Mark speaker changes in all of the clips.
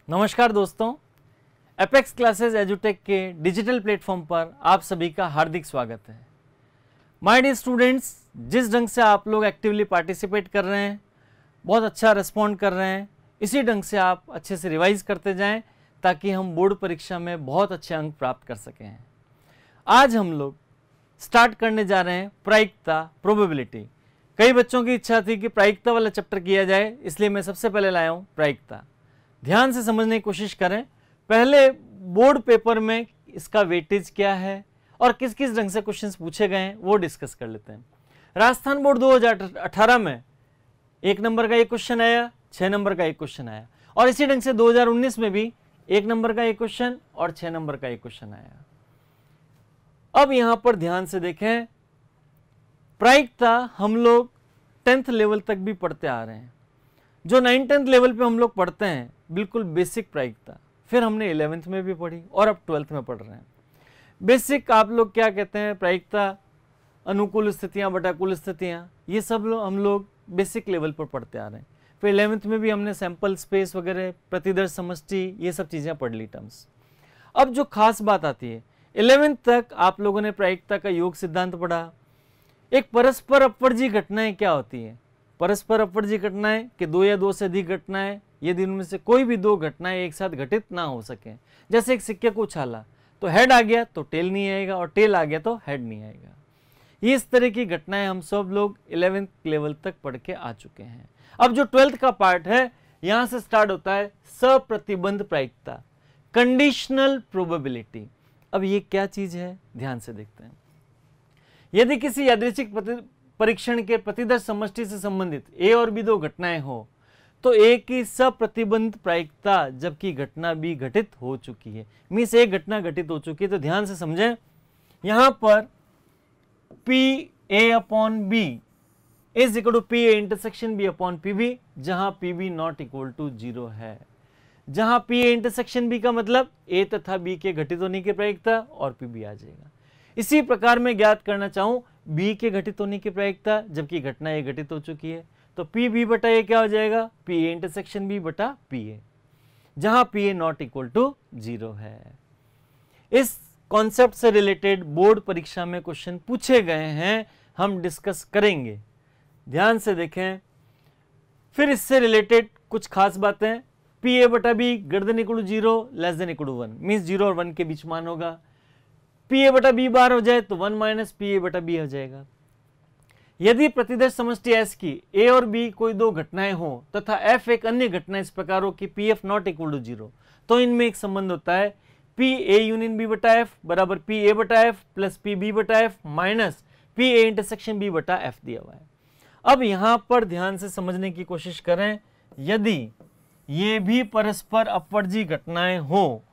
Speaker 1: नमस्कार दोस्तों, apex classes एजुटेक के डिजिटल प्लेटफॉर्म पर आप सभी का हार्दिक स्वागत है। माय डियर स्टूडेंट्स, जिस ढंग से आप लोग एक्टिवली पार्टिसिपेट कर रहे हैं, बहुत अच्छा रिस्पॉन्ड कर रहे हैं, इसी ढंग से आप अच्छे से रिवाइज करते जाएं ताकि हम बोर्ड परीक्षा में बहुत अच्छे अंक प्राप्त कर सकें। आज हम लोग स्टार्ट करने जा रहे हैं प्रायिकता, प्रोबेबिलिटी। कई बच्चों की इच्छा थी कि प्रायिकता वाला चैप्टर किया जाए, इसलिए मैं सबसे पहले लाया हूँ प्रायिकता। ध्यान से समझने की कोशिश करें। पहले बोर्ड पेपर में इसका वेटेज क्या है और किस किस ढंग से क्वेश्चंस पूछे गए हैं वो डिस्कस कर लेते हैं। राजस्थान बोर्ड 2018 में 1 नंबर का एक क्वेश्चन आया, 6 नंबर का एक क्वेश्चन आया, और इसी ढंग से 2019 में भी 1 नंबर का एक क्वेश्चन और 6 नंबर का एक क्वेश्चन आया। अब यहां पर ध्यान से देखें, प्रायिकता हम लोग 10th लेवल तक भी पढ़ते आ रहे हैं। जो 9th-10th लेवल पे हम लोग पढ़ते हैं बिल्कुल बेसिक प्रायिकता, फिर हमने 11th में भी पढ़ी और अब 12th में पढ़ रहे हैं। बेसिक आप लोग क्या कहते हैं, प्रायिकता, अनुकूल स्थितियां बटा कुल स्थितियां, ये सब हम लोग बेसिक लेवल पर पढ़ते आ रहे हैं। फिर 11th में भी हमने सैंपल स्पेस वगैरह, प्रतिदर्श समष्टि, ये सब चीज़ें पढ़ ली टर्म्स। अब जो खास बात आती है, 11th तक आप लोगों ने प्रायिकता का योग सिद्धांत पढ़ा। एक परस्पर अपवर्जी घटनाएं क्या होती है? परस्पर अपवर्जी घटनाएं कि दो या दो से अधिक घटनाएं, यदि उनमें से कोई भी दो घटनाएं एक साथ घटित ना हो सके। जैसे एक सिक्के को उछाला तो हेड आ गया तो टेल नहीं आएगा, और टेल आ गया तो हेड नहीं आएगा। ये इस तरह की घटनाएं हम सब लोग 11th लेवल तक पढ़ के आ चुके हैं। अब जो 12th का पार्ट है, यहां से स्टार्ट होता है सप्रतिबंध प्रायिकता, कंडीशनल प्रोबेबिलिटी। अब ये क्या चीज है, ध्यान से देखते हैं। यदि किसी यादृच्छिक परीक्षण के प्रतिदर्श समष्टि से संबंधित ए और बी दो घटनाएं हो तो ए की सप्रतिबंध प्रायिकता जबकि घटना बी घटित हो चुकी है, मीन्स एक घटना घटित हो चुकी है। तो ध्यान से समझें, यहां पर P A upon B is equal to P A intersection B upon P B, जहां P B not equal to 0 है। जहां पी ए इंटरसेक्शन बी का मतलब ए तथा बी के घटित होने की प्रायिकता और पी बी आ जाएगा। इसी प्रकार मैं ज्ञात करना चाहूं बी के घटित होने की प्रायिकता जबकि घटना ए घटित हो चुकी है, तो पी बी बटा ए क्या हो जाएगा, पी ए इंटरसेक्शन बी बटा पी ए, जहां P A not equal to 0 है। इस कॉन्सेप्ट से रिलेटेड बोर्ड परीक्षा में क्वेश्चन पूछे गए हैं, हम डिस्कस करेंगे। ध्यान से देखें। फिर इससे रिलेटेड कुछ खास बातें, पी ए बटा B greater than equal to 0 less than equal to 1, means 0 और 1 के बीच मान होगा। पी ए बटा बी बार हो जाए तो 1 माइनस पी ए बटा बी हो जाएगा। यदि प्रतिदर्श समष्टि एस की ए और बी कोई दो घटनाएं हो तथा एफ एक अन्य घटना इस प्रकार हो कि P F not equal to 0, तो इनमें एक संबंध होता है पी ए यूनियन बी बटा एफ बराबर पी ए बटा एफ प्लस पी बी बटा F minus P A intersection B बटा एफ दिया हुआ है। अब यहां पर ध्यान से समझने की कोशिश करें, यदि ये भी परस्पर अपवर्जी घटनाएं हो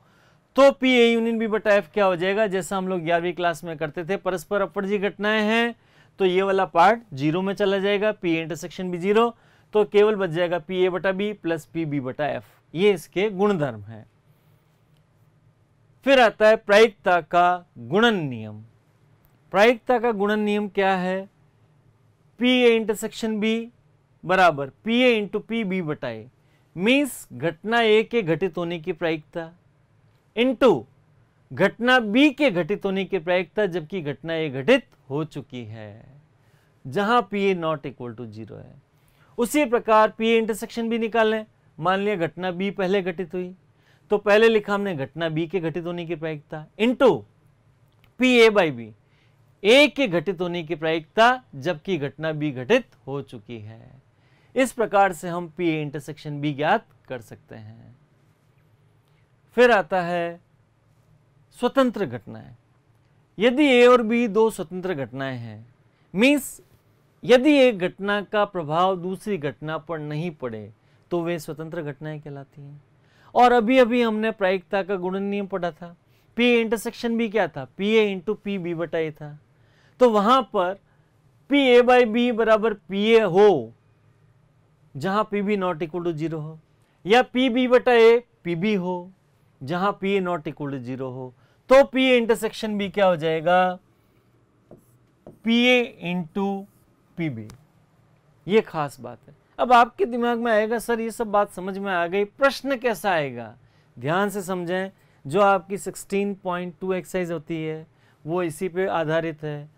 Speaker 1: तो पी ए यूनियन बी बटा एफ क्या हो जाएगा, जैसा हम लोग 11वीं क्लास में करते थे। परस्पर अपवर्जी घटनाएं हैं तो ये वाला पार्ट 0 में चला जाएगा, पी ए इंटरसेक्शन बी 0, तो केवल बच जाएगा पी ए बटा बी प्लस पी बी बटा एफ। ये इसके गुणधर्म है। फिर आता है प्रायिकता का गुणन नियम। प्रायिकता का गुणन नियम क्या है, पी ए इंटरसेक्शन बी बराबर P A into P B बटा ए, मीन्स घटना ए के घटित होने की प्रायिकता इंटू घटना बी के घटित होने की प्रायिकता जबकि घटना ए घटित हो चुकी है, जहां P A not equal to 0 है। उसी प्रकार पी ए इंटरसेक्शन भी निकालें। मान लिया घटना बी पहले घटित हुई तो पहले लिखा हमने घटना बी के घटित होने की प्रायिकता into P A by B, A के घटित होने की प्रायिकता जबकि घटना बी घटित हो चुकी है। इस प्रकार से हम पी ए इंटरसेक्शन बी ज्ञात कर सकते हैं। फिर आता है स्वतंत्र घटनाएं। यदि ए और बी दो स्वतंत्र घटनाएं हैं, मीन्स यदि एक घटना का प्रभाव दूसरी घटना पर नहीं पड़े तो वे स्वतंत्र घटनाएं कहलाती हैं। और अभी अभी हमने प्रायिकता का गुणन नियम पढ़ा था। पी ए इंटरसेक्शन बी क्या था, P A into P B बटा ए था। तो वहां पर पी ए बाई बी बराबर पी ए हो जहां P B not equal to 0 हो, या पी बी बटा ए पी बी हो जहां P A not equal to 0 हो, तो पी ए इंटरसेक्शन बी क्या हो जाएगा, P A into P B. ये खास बात है। अब आपके दिमाग में आएगा, सर ये सब बात समझ में आ गई, प्रश्न कैसा आएगा, ध्यान से समझें, जो आपकी 16.2 एक्सरसाइज होती है वो इसी पे आधारित है।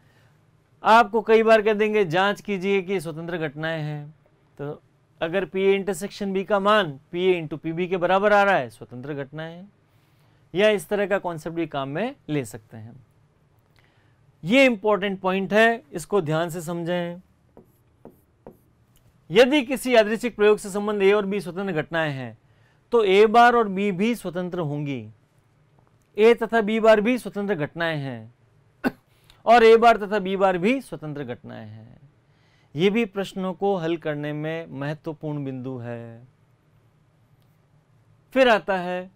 Speaker 1: आपको कई बार कह देंगे जांच कीजिए कि स्वतंत्र घटनाएं हैं, तो अगर पी ए इंटरसेक्शन बी का मान P A into P B के बराबर आ रहा है, स्वतंत्र घटनाएं हैं। या इस तरह का कॉन्सेप्ट भी काम में ले सकते हैं। ये इंपॉर्टेंट पॉइंट है, इसको ध्यान से समझें। यदि किसी यादृच्छिक प्रयोग से संबंध ए और बी स्वतंत्र घटनाएं हैं तो ए बार और बी भी स्वतंत्र होंगी। ए तथा बी बार भी स्वतंत्र घटनाएं हैं और ए बार तथा बी बार भी स्वतंत्र घटनाएं हैं। ये भी प्रश्नों को हल करने में महत्वपूर्ण बिंदु है। फिर आता है,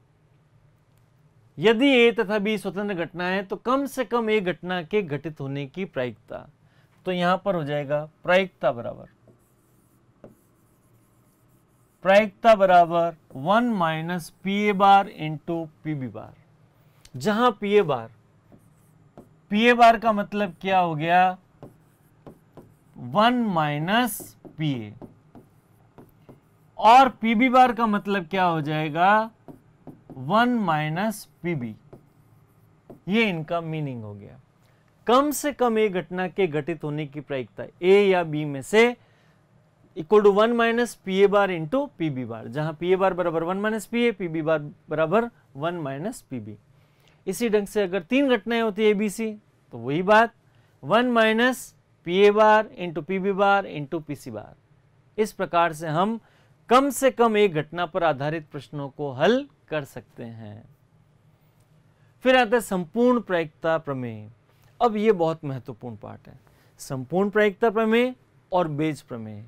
Speaker 1: यदि ए तथा बी स्वतंत्र घटनाएं हैं तो कम से कम एक घटना के घटित होने की प्रायिकता, तो यहां पर हो जाएगा प्रायिकता बराबर 1 minus P A bar into P B bar, जहां पी ए बार का मतलब क्या हो गया, 1 माइनस पी ए, और पी बी बार का मतलब क्या हो जाएगा, 1 माइनस पी बी। ये इनका मीनिंग हो गया। कम से कम एक घटना के घटित होने की प्रायिकता ए या बी में से equal to 1 minus P A bar into P B bar, जहां पी ए बार बराबर 1 minus P A, P B bar बराबर 1 माइनस पी बी। इसी ढंग से अगर तीन घटनाएं होती है ए बी सी, तो वही बात 1 minus P A bar into P B bar into P C bar. इस प्रकार से हम कम से कम एक घटना पर आधारित प्रश्नों को हल कर सकते हैं। फिर आता है संपूर्ण प्रायिकता प्रमेय। अब ये बहुत महत्वपूर्ण पार्ट है, संपूर्ण प्रायिकता प्रमेय और बेज प्रमेय।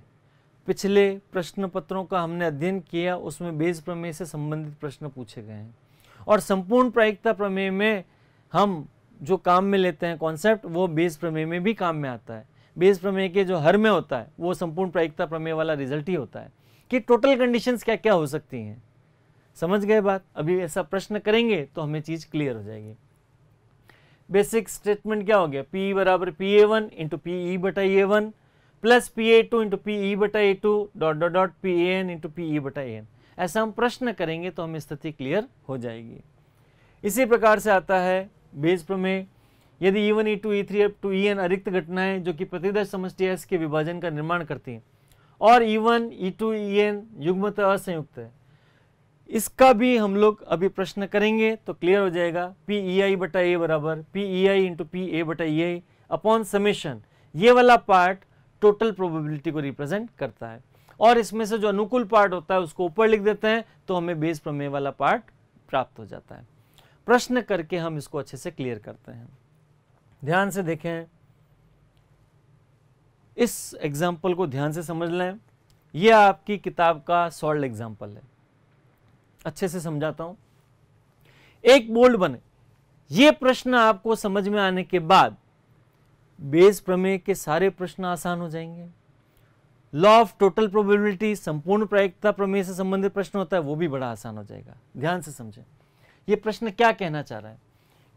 Speaker 1: पिछले प्रश्न पत्रों का हमने अध्ययन किया, उसमें बेज प्रमेय से संबंधित प्रश्न पूछे गए हैं, और संपूर्ण प्रायिकता प्रमेय में हम जो काम में लेते हैं कॉन्सेप्ट, वो बेज प्रमेय में भी काम में आता है। बेज प्रमेय के जो हर में होता है वो संपूर्ण प्रायिकता प्रमेय वाला रिजल्ट ही होता है कि टोटल कंडीशंस क्या क्या हो सकती हैं। समझ गए बात? अभी ऐसा प्रश्न करेंगे तो हमें चीज क्लियर हो जाएगी। बेसिक स्टेटमेंट क्या हो गया, पी बराबर P A one into P E बटा A one plus P A two into P E बटा A two dot dot dot P A N into P E बटा ए एन। ऐसा हम प्रश्न करेंगे तो हमें स्थिति क्लियर हो जाएगी। इसी प्रकार से आता है बेज प्रमेय। यदि E one E two E three up to E N अरिक्त घटनाएं जो कि प्रतिदर्श समष्टि एस के विभाजन का निर्माण करती हैं और E one E two E N युग्मतः असंयुक्त है, इसका भी हम लोग अभी प्रश्न करेंगे तो क्लियर हो जाएगा। पी ई आई बटा ए बराबर P E I into P A बटा ई आई अपॉन समेशन। ये वाला पार्ट टोटल प्रोबेबिलिटी को रिप्रेजेंट करता है, और इसमें से जो अनुकूल पार्ट होता है उसको ऊपर लिख देते हैं तो हमें बेस प्रमेय वाला पार्ट प्राप्त हो जाता है। प्रश्न करके हम इसको अच्छे से क्लियर करते हैं। ध्यान से देखें, इस एग्जाम्पल को ध्यान से समझ लें। यह आपकी किताब का सॉल्व्ड एग्जाम्पल है। अच्छे से समझाता हूं। एक बोल्ड बने, ये प्रश्न आपको समझ में आने के बाद बेस प्रमेय के सारे प्रश्न आसान हो जाएंगे। लॉ ऑफ टोटल प्रोबेबिलिटी, संपूर्ण प्रायिकता प्रमेय से संबंधित प्रश्न होता है, वो भी बड़ा आसान हो जाएगा। ध्यान से समझें, ये प्रश्न क्या कहना चाह रहा है।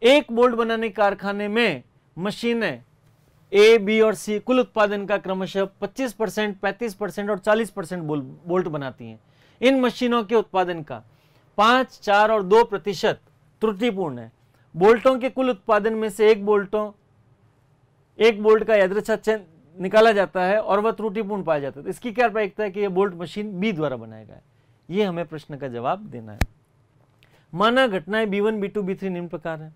Speaker 1: एक बोल्ट बनाने कारखाने में मशीनें ए, बी और सी कुल उत्पादन का क्रमशः 25%, 35% और 40% बोल्ट बनाती हैं। इन मशीनों के उत्पादन का 5, 4 और 2% त्रुटिपूर्ण है। बोल्टों के कुल उत्पादन में से एक बोल्ट का यादृच्छिक निकाला जाता है और वह त्रुटिपूर्ण पाया जाता है। तो इसकी क्या प्रायिकता है कि यह बोल्ट मशीन बी द्वारा बनाया गया है। ये हमें प्रश्न का जवाब देना है। माना घटनाएं B1, B2, B3 निम्न प्रकार है।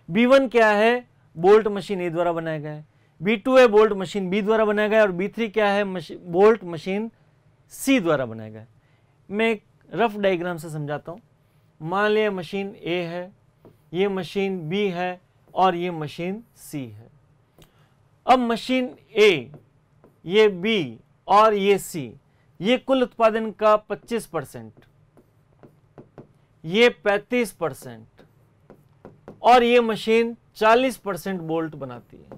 Speaker 1: B1 क्या है, बोल्ट मशीन ए द्वारा बनाया गया है। B2 है, बोल्ट मशीन बी द्वारा बनाया गया है। और B3 क्या है, बोल्ट मशीन सी द्वारा बनाया गया है। मैं एक रफ डायग्राम से समझाता हूं। मान लिया मशीन ए है, ये मशीन बी है और ये मशीन सी है। अब मशीन ए, ये बी और ये सी, ये कुल उत्पादन का 25%, ये 35% और ये मशीन 40% बोल्ट बनाती है।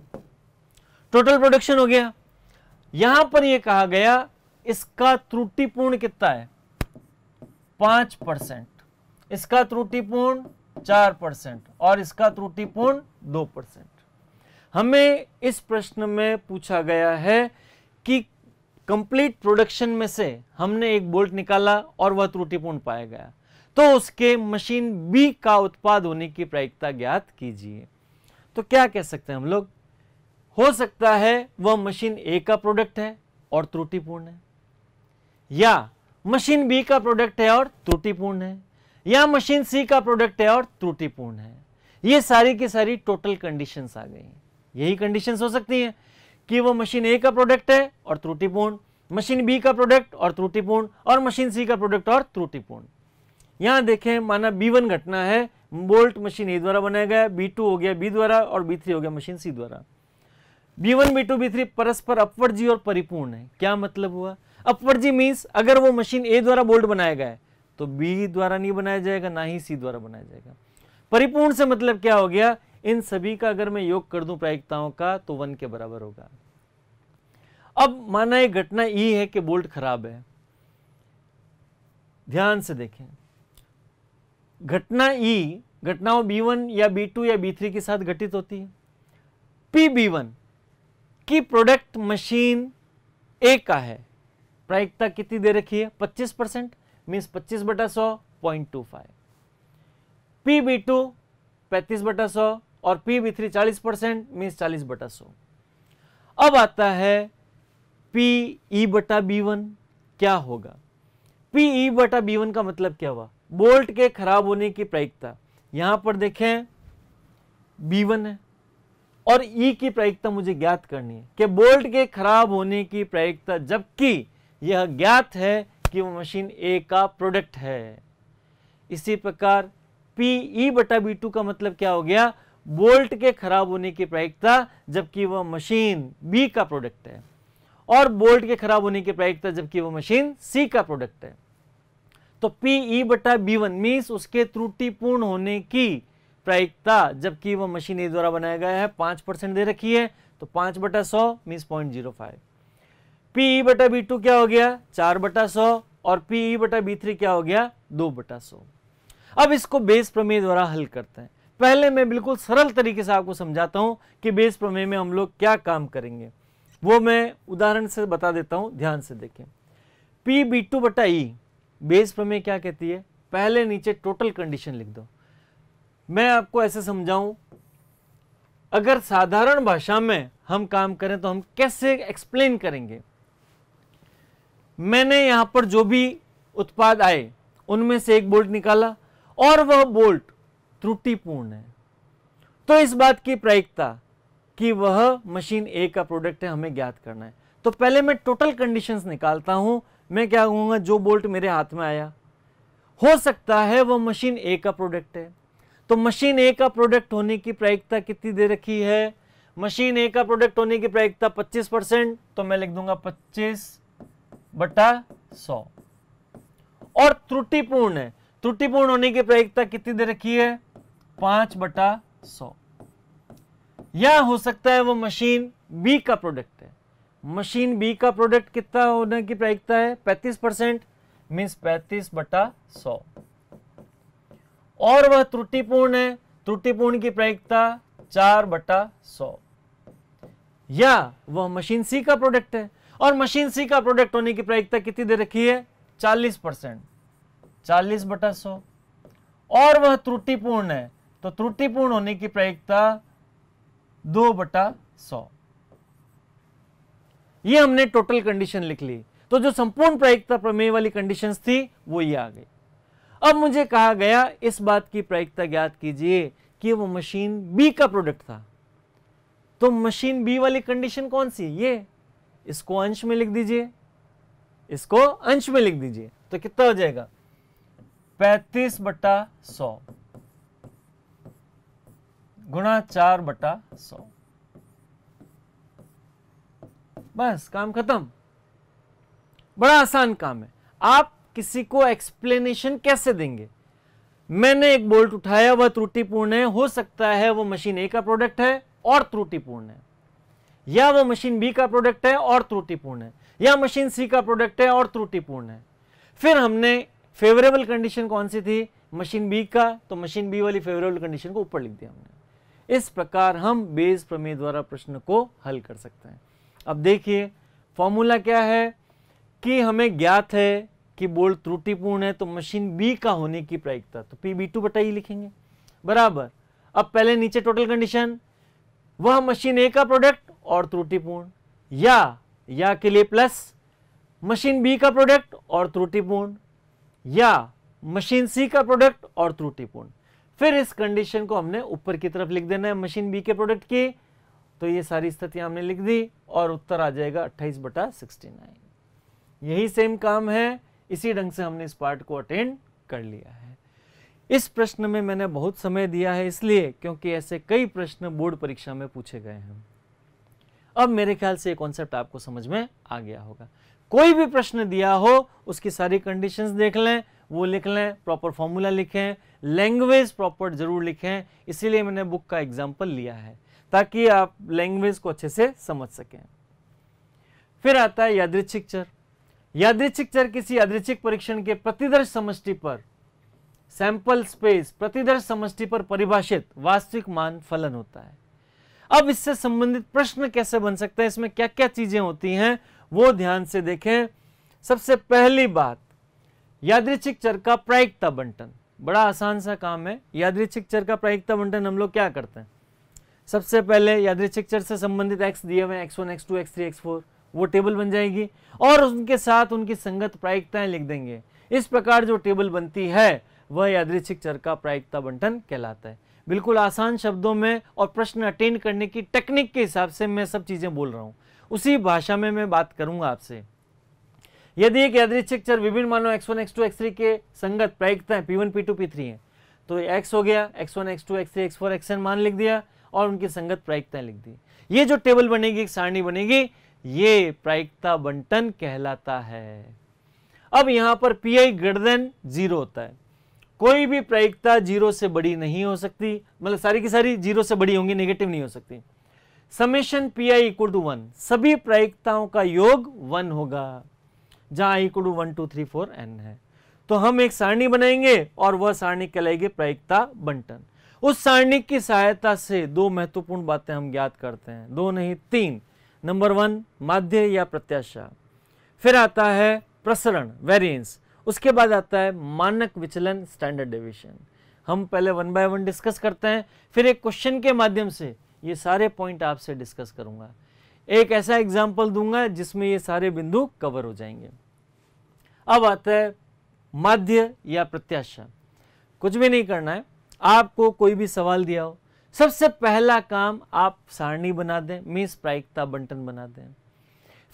Speaker 1: टोटल प्रोडक्शन हो गया। यहां पर यह कहा गया इसका त्रुटिपूर्ण कितना है, 5%, इसका त्रुटिपूर्ण 4% और इसका त्रुटिपूर्ण 2%। हमें इस प्रश्न में पूछा गया है कि कंप्लीट प्रोडक्शन में से हमने एक बोल्ट निकाला और वह त्रुटिपूर्ण पाया गया, तो उसके मशीन बी का उत्पाद होने की प्रायिकता ज्ञात कीजिए। तो क्या कह सकते हैं हम लोग, हो सकता है वह मशीन ए का प्रोडक्ट है और त्रुटिपूर्ण है, या मशीन बी का प्रोडक्ट है और त्रुटिपूर्ण है, या मशीन सी का प्रोडक्ट है और त्रुटिपूर्ण है। ये सारी की सारी टोटल कंडीशंस आ गई। यही कंडीशंस हो सकती हैं कि वो मशीन ए का प्रोडक्ट है और त्रुटिपूर्ण, मशीन बी का प्रोडक्ट और त्रुटिपूर्ण, और मशीन सी का प्रोडक्ट और त्रुटिपूर्ण। यहां देखें, माना B1 घटना है, बोल्ट मशीन ए द्वारा बनाया गया, B2 हो गया बी द्वारा और B3 हो गया मशीन सी द्वारा। B1 B2 B3 परस्पर अपवर्जी और परिपूर्ण है। क्या मतलब हुआ? अपवर्जी मीन्स अगर वो मशीन ए द्वारा बोल्ट बनाया गया है तो बी द्वारा नहीं बनाया जाएगा, ना ही सी द्वारा बनाया जाएगा। परिपूर्ण से मतलब क्या हो गया, इन सभी का अगर मैं योग कर दूं प्रायिकताओं का तो 1 के बराबर होगा। अब माना एक घटना ई है कि बोल्ट खराब है, ध्यान से देखें, घटना ई घटनाओं B1 या B2 या B3 के साथ घटित होती है। PB1 की प्रोडक्ट मशीन ए का है, प्रायिकता कितनी दे रखी है, 25%, मीन्स 25/100 0.25। PB2 35/100 और PB3 40%, मीन्स 40/100। अब आता है PE/B1, क्या होगा? PE/B1 का मतलब क्या हुआ, बोल्ट के खराब होने की प्रायिकता। यहां पर देखें B1 है और E की प्रायिकता मुझे ज्ञात करनी है कि बोल्ट के खराब होने की प्रायिकता, जबकि यह ज्ञात है कि वो मशीन ए का प्रोडक्ट है। इसी प्रकार PE/B2 का मतलब क्या हो गया, बोल्ट के खराब होने की प्रायिकता जबकि वह मशीन बी का प्रोडक्ट है, और बोल्ट के खराब होने की प्रायिकता जबकि वह मशीन सी का प्रोडक्ट है। तो PE/B1 मीन्स उसके त्रुटिपूर्ण होने की प्रायिकता जबकि वह मशीन ए द्वारा बनाया गया है 5% दे रखी है, तो 5/100 मीन्स 0.05। PE/B2 क्या हो गया, 4/100, और PE/B3 क्या हो गया, 2/100। अब इसको बेस प्रमेय द्वारा हल करते हैं। पहले मैं बिल्कुल सरल तरीके से आपको समझाता हूं कि बेस प्रमेय में हम लोग क्या काम करेंगे, वो मैं उदाहरण से बता देता हूं, ध्यान से देखें। PB2/E बेस प्रमेय क्या कहती है, पहले नीचे टोटल कंडीशन लिख दो। मैं आपको ऐसे समझाऊं, अगर साधारण भाषा में हम काम करें तो हम कैसे एक्सप्लेन करेंगे। मैंने यहां पर जो भी उत्पाद आए उनमें से एक बोल्ट निकाला और वह बोल्ट त्रुटिपूर्ण है, तो इस बात की प्रायिकता कि वह मशीन ए का प्रोडक्ट है हमें ज्ञात करना है। तो पहले मैं टोटल कंडीशंस निकालता हूं। मैं क्या कहूंगा, जो बोल्ट मेरे हाथ में आया हो सकता है वह मशीन ए का प्रोडक्ट है, तो मशीन ए का प्रोडक्ट होने की प्रायिकता कितनी दे रखी है, मशीन ए का प्रोडक्ट होने की प्रायिकता 25%, तो मैं लिख दूंगा 25/100। और त्रुटिपूर्ण है, त्रुटिपूर्ण होने की प्रायिकता कितनी दे रखी है, 5/100। या हो सकता है वो मशीन बी का प्रोडक्ट है, मशीन बी का प्रोडक्ट कितना होने की प्रायिकता है, 35%, मीन्स 35/100। और वह त्रुटिपूर्ण है, त्रुटिपूर्ण की प्रायिकता 4/100। या वह मशीन सी का प्रोडक्ट है, और मशीन सी का प्रोडक्ट होने की प्रायिकता कितनी दे रखी है, 40%, 40/100। और वह त्रुटिपूर्ण है, तो त्रुटिपूर्ण होने की प्रायिकता 2/100। ये हमने टोटल कंडीशन लिख ली। तो जो संपूर्ण प्रायिकता प्रमेय वाली कंडीशंस थी वो ये आ गई। अब मुझे कहा गया इस बात की प्रायिकता ज्ञात कीजिए कि वो मशीन बी का प्रोडक्ट था। तो मशीन बी वाली कंडीशन कौन सी, ये, इसको अंश में लिख दीजिए, इसको अंश में लिख दीजिए, तो कितना हो जाएगा, 35/100 गुणा 4/100। बस काम खत्म। बड़ा आसान काम है। आप किसी को एक्सप्लेनेशन कैसे देंगे, मैंने एक बोल्ट उठाया, वह त्रुटिपूर्ण है, हो सकता है वो मशीन ए का प्रोडक्ट है और त्रुटिपूर्ण है, या वो मशीन बी का प्रोडक्ट है और त्रुटिपूर्ण है, या मशीन सी का प्रोडक्ट है और त्रुटिपूर्ण है। फिर हमने फेवरेबल कंडीशन कौन सी थी, मशीन बी का, तो मशीन बी वाली फेवरेबल कंडीशन को ऊपर लिख दिया हमने। इस प्रकार हम बेस प्रमेय द्वारा प्रश्न को हल कर सकते हैं। अब देखिए फॉर्मूला क्या है कि हमें ज्ञात है कि बोल्ट त्रुटिपूर्ण है तो मशीन बी का होने की प्रायिकता, तो PB2 बटा ई लिखेंगे बराबर। अब पहले नीचे टोटल कंडीशन, वह मशीन ए का प्रोडक्ट और त्रुटिपूर्ण, या के लिए प्लस मशीन बी का प्रोडक्ट और त्रुटिपूर्ण, या मशीन सी का प्रोडक्ट और त्रुटिपूर्ण। फिर इस कंडीशन को हमने ऊपर की तरफ लिख देना है मशीन बी के प्रोडक्ट की, तो ये सारी स्थितियां हमने लिख दी और उत्तर आ जाएगा 28/69। यही सेम काम है, इसी ढंग से हमने इस पार्ट को अटेंड कर लिया है। इस प्रश्न में मैंने बहुत समय दिया है इसलिए क्योंकि ऐसे कई प्रश्न बोर्ड परीक्षा में पूछे गए हैं। अब मेरे ख्याल से ये कॉन्सेप्ट आपको समझ में आ गया होगा। कोई भी प्रश्न दिया हो उसकी सारी कंडीशंस देख लें, वो लिख लें, प्रॉपर फॉर्मूला लिखें, लैंग्वेज प्रॉपर जरूर लिखें। इसीलिए मैंने बुक का एग्जाम्पल लिया है ताकि आप लैंग्वेज को अच्छे से समझ सकें। फिर आता है यादृच्छिक चर। यादृच्छिक चर किसी यादृच्छिक परीक्षण के प्रतिदर्श समष्टि पर, सैंपल स्पेस प्रतिदर्श समष्टि पर परिभाषित वास्तविक मान फलन होता है। अब इससे संबंधित प्रश्न कैसे बन सकते हैं, इसमें क्या क्या चीजें होती हैं वो ध्यान से देखें। सबसे पहली बात, यादृच्छिक चर का प्रायिकता बंटन, बड़ा आसान सा काम है। यादृच्छिक चर का प्रायिकता बंटन हम लोग क्या करते हैं, सबसे पहले यादृच्छिक चर से संबंधित x दिए हुए x1 x2 x3 x4 वो टेबल बन जाएगी और उनके साथ उनकी संगत प्रायिकताएं लिख देंगे। इस प्रकार जो टेबल बनती है वह यादृच्छिक चर का प्रायिकता बंटन कहलाता है। बिल्कुल आसान शब्दों में और प्रश्न अटेंड करने की टेक्निक के हिसाब से मैं सब चीजें बोल रहा हूं, उसी भाषा में मैं बात करूंगा आपसे। यदि एक यादृच्छिक चर विभिन्न मानों x1 x2 x3 के संगत प्रायिकताएं p1 p2 p3 हैं, तो x हो गया x1 x2 x3 x4 xn मान लिख दिया और उनकी संगत प्रायिकताएं लिख दी। ये जो टेबल बनेगी, एक सारणी बनेगी, ये प्रायिकता बंटन कहलाता है। अब यहां पर pi ग्रेटर देन 0 होता है। कोई भी प्रायिकता 0 से बड़ी नहीं हो सकती, मतलब सारी की सारी 0 से बड़ी होंगी, नेगेटिव नहीं हो सकती। समेशन pi इक्वल टू 1, सभी प्रायिकताओं का योग 1 होगा, जहां इक्वल टू 1 2 3 4 n है। तो हम एक सारणी बनाएंगे और वह सारणी कहलाएगी प्रायिकता बंटन। उस सारणी की सहायता से दो महत्वपूर्ण बातें हम ज्ञात करते हैं, दो नहीं तीन। नंबर 1 माध्य या प्रत्याशा, फिर आता है प्रसरण वेरिएंस, उसके बाद आता है मानक विचलन स्टैंडर्ड डेविएशन। हम पहले 1 बाय 1 डिस्कस करते हैं, फिर एक क्वेश्चन के माध्यम से ये सारे पॉइंट आपसे डिस्कस करूंगा। एक ऐसा एग्जाम्पल दूंगा जिसमें ये सारे बिंदु कवर हो जाएंगे। अब आता है माध्य या प्रत्याशा। कुछ भी नहीं करना है, आपको कोई भी सवाल दिया हो, सबसे पहला काम आप सारणी बना दें, मीन्स प्रायिकता बंटन बना दें।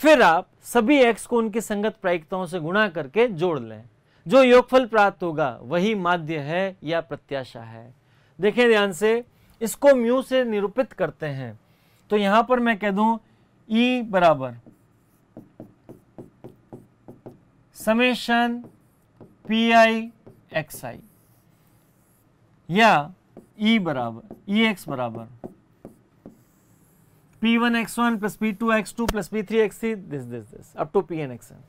Speaker 1: फिर आप सभी x को उनकी संगत प्रायिकताओं से गुणा करके जोड़ लें। जो योगफल प्राप्त होगा वही माध्य है या प्रत्याशा है। देखें ध्यान से, इसको म्यू से निरूपित करते हैं, तो यहां पर मैं कह दूं E बराबर समेशन PI XI या E बराबर EX बराबर P1 x1 plus P2 x2 plus P3 x3 this up to Pn xn।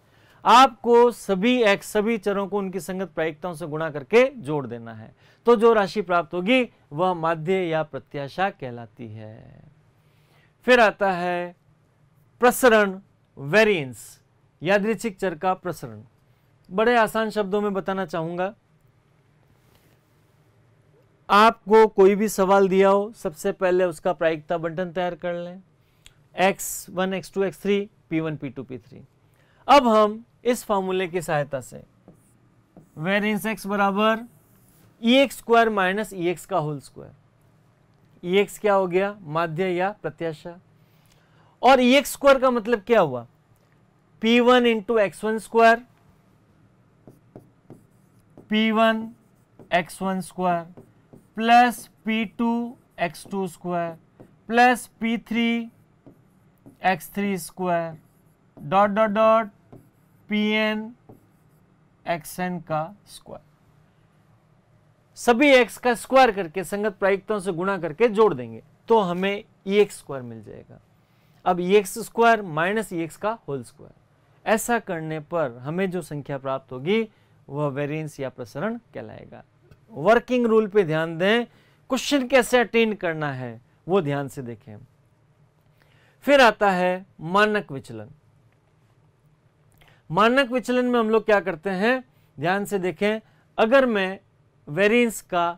Speaker 1: आपको सभी x, सभी चरों को उनकी संगत प्रायिकताओं से गुणा करके जोड़ देना है, तो जो राशि प्राप्त होगी वह माध्य या प्रत्याशा कहलाती है। फिर आता है प्रसरण वेरिएंस, यादृच्छिक चर का प्रसरण। बड़े आसान शब्दों में बताना चाहूंगा, आपको कोई भी सवाल दिया हो, सबसे पहले उसका प्रायिकता बंटन तैयार कर लें, x1 x2 x3 p1 p2 p3। अब हम इस फॉर्मूले की सहायता से वेरिएंस x बराबर ex स्क्वायर माइनस ex का होल स्क्वायर, ex क्या हो गया, माध्य या प्रत्याशा, और ex स्क्वायर का मतलब क्या हुआ, p1 into x1 square p1 x1 square plus P2 x2 square plus P3 x3 square dot dot dot Pn xn का स्क्वायर। सभी x का स्क्वायर करके संगत प्रायिकताओं से गुणा करके जोड़ देंगे तो हमें ex स्क्वायर मिल जाएगा। अब ex स्क्वायर माइनस ex का होल स्क्वायर, ऐसा करने पर हमें जो संख्या प्राप्त होगी वह वेरिएंस या प्रसरण कहलाएगा। वर्किंग रूल पे ध्यान दें, क्वेश्चन कैसे अटेंड करना है वो ध्यान से देखें। फिर आता है मानक विचलन। मानक विचलन में हम लोग क्या करते हैं, ध्यान से देखें, अगर मैं वेरिएंस का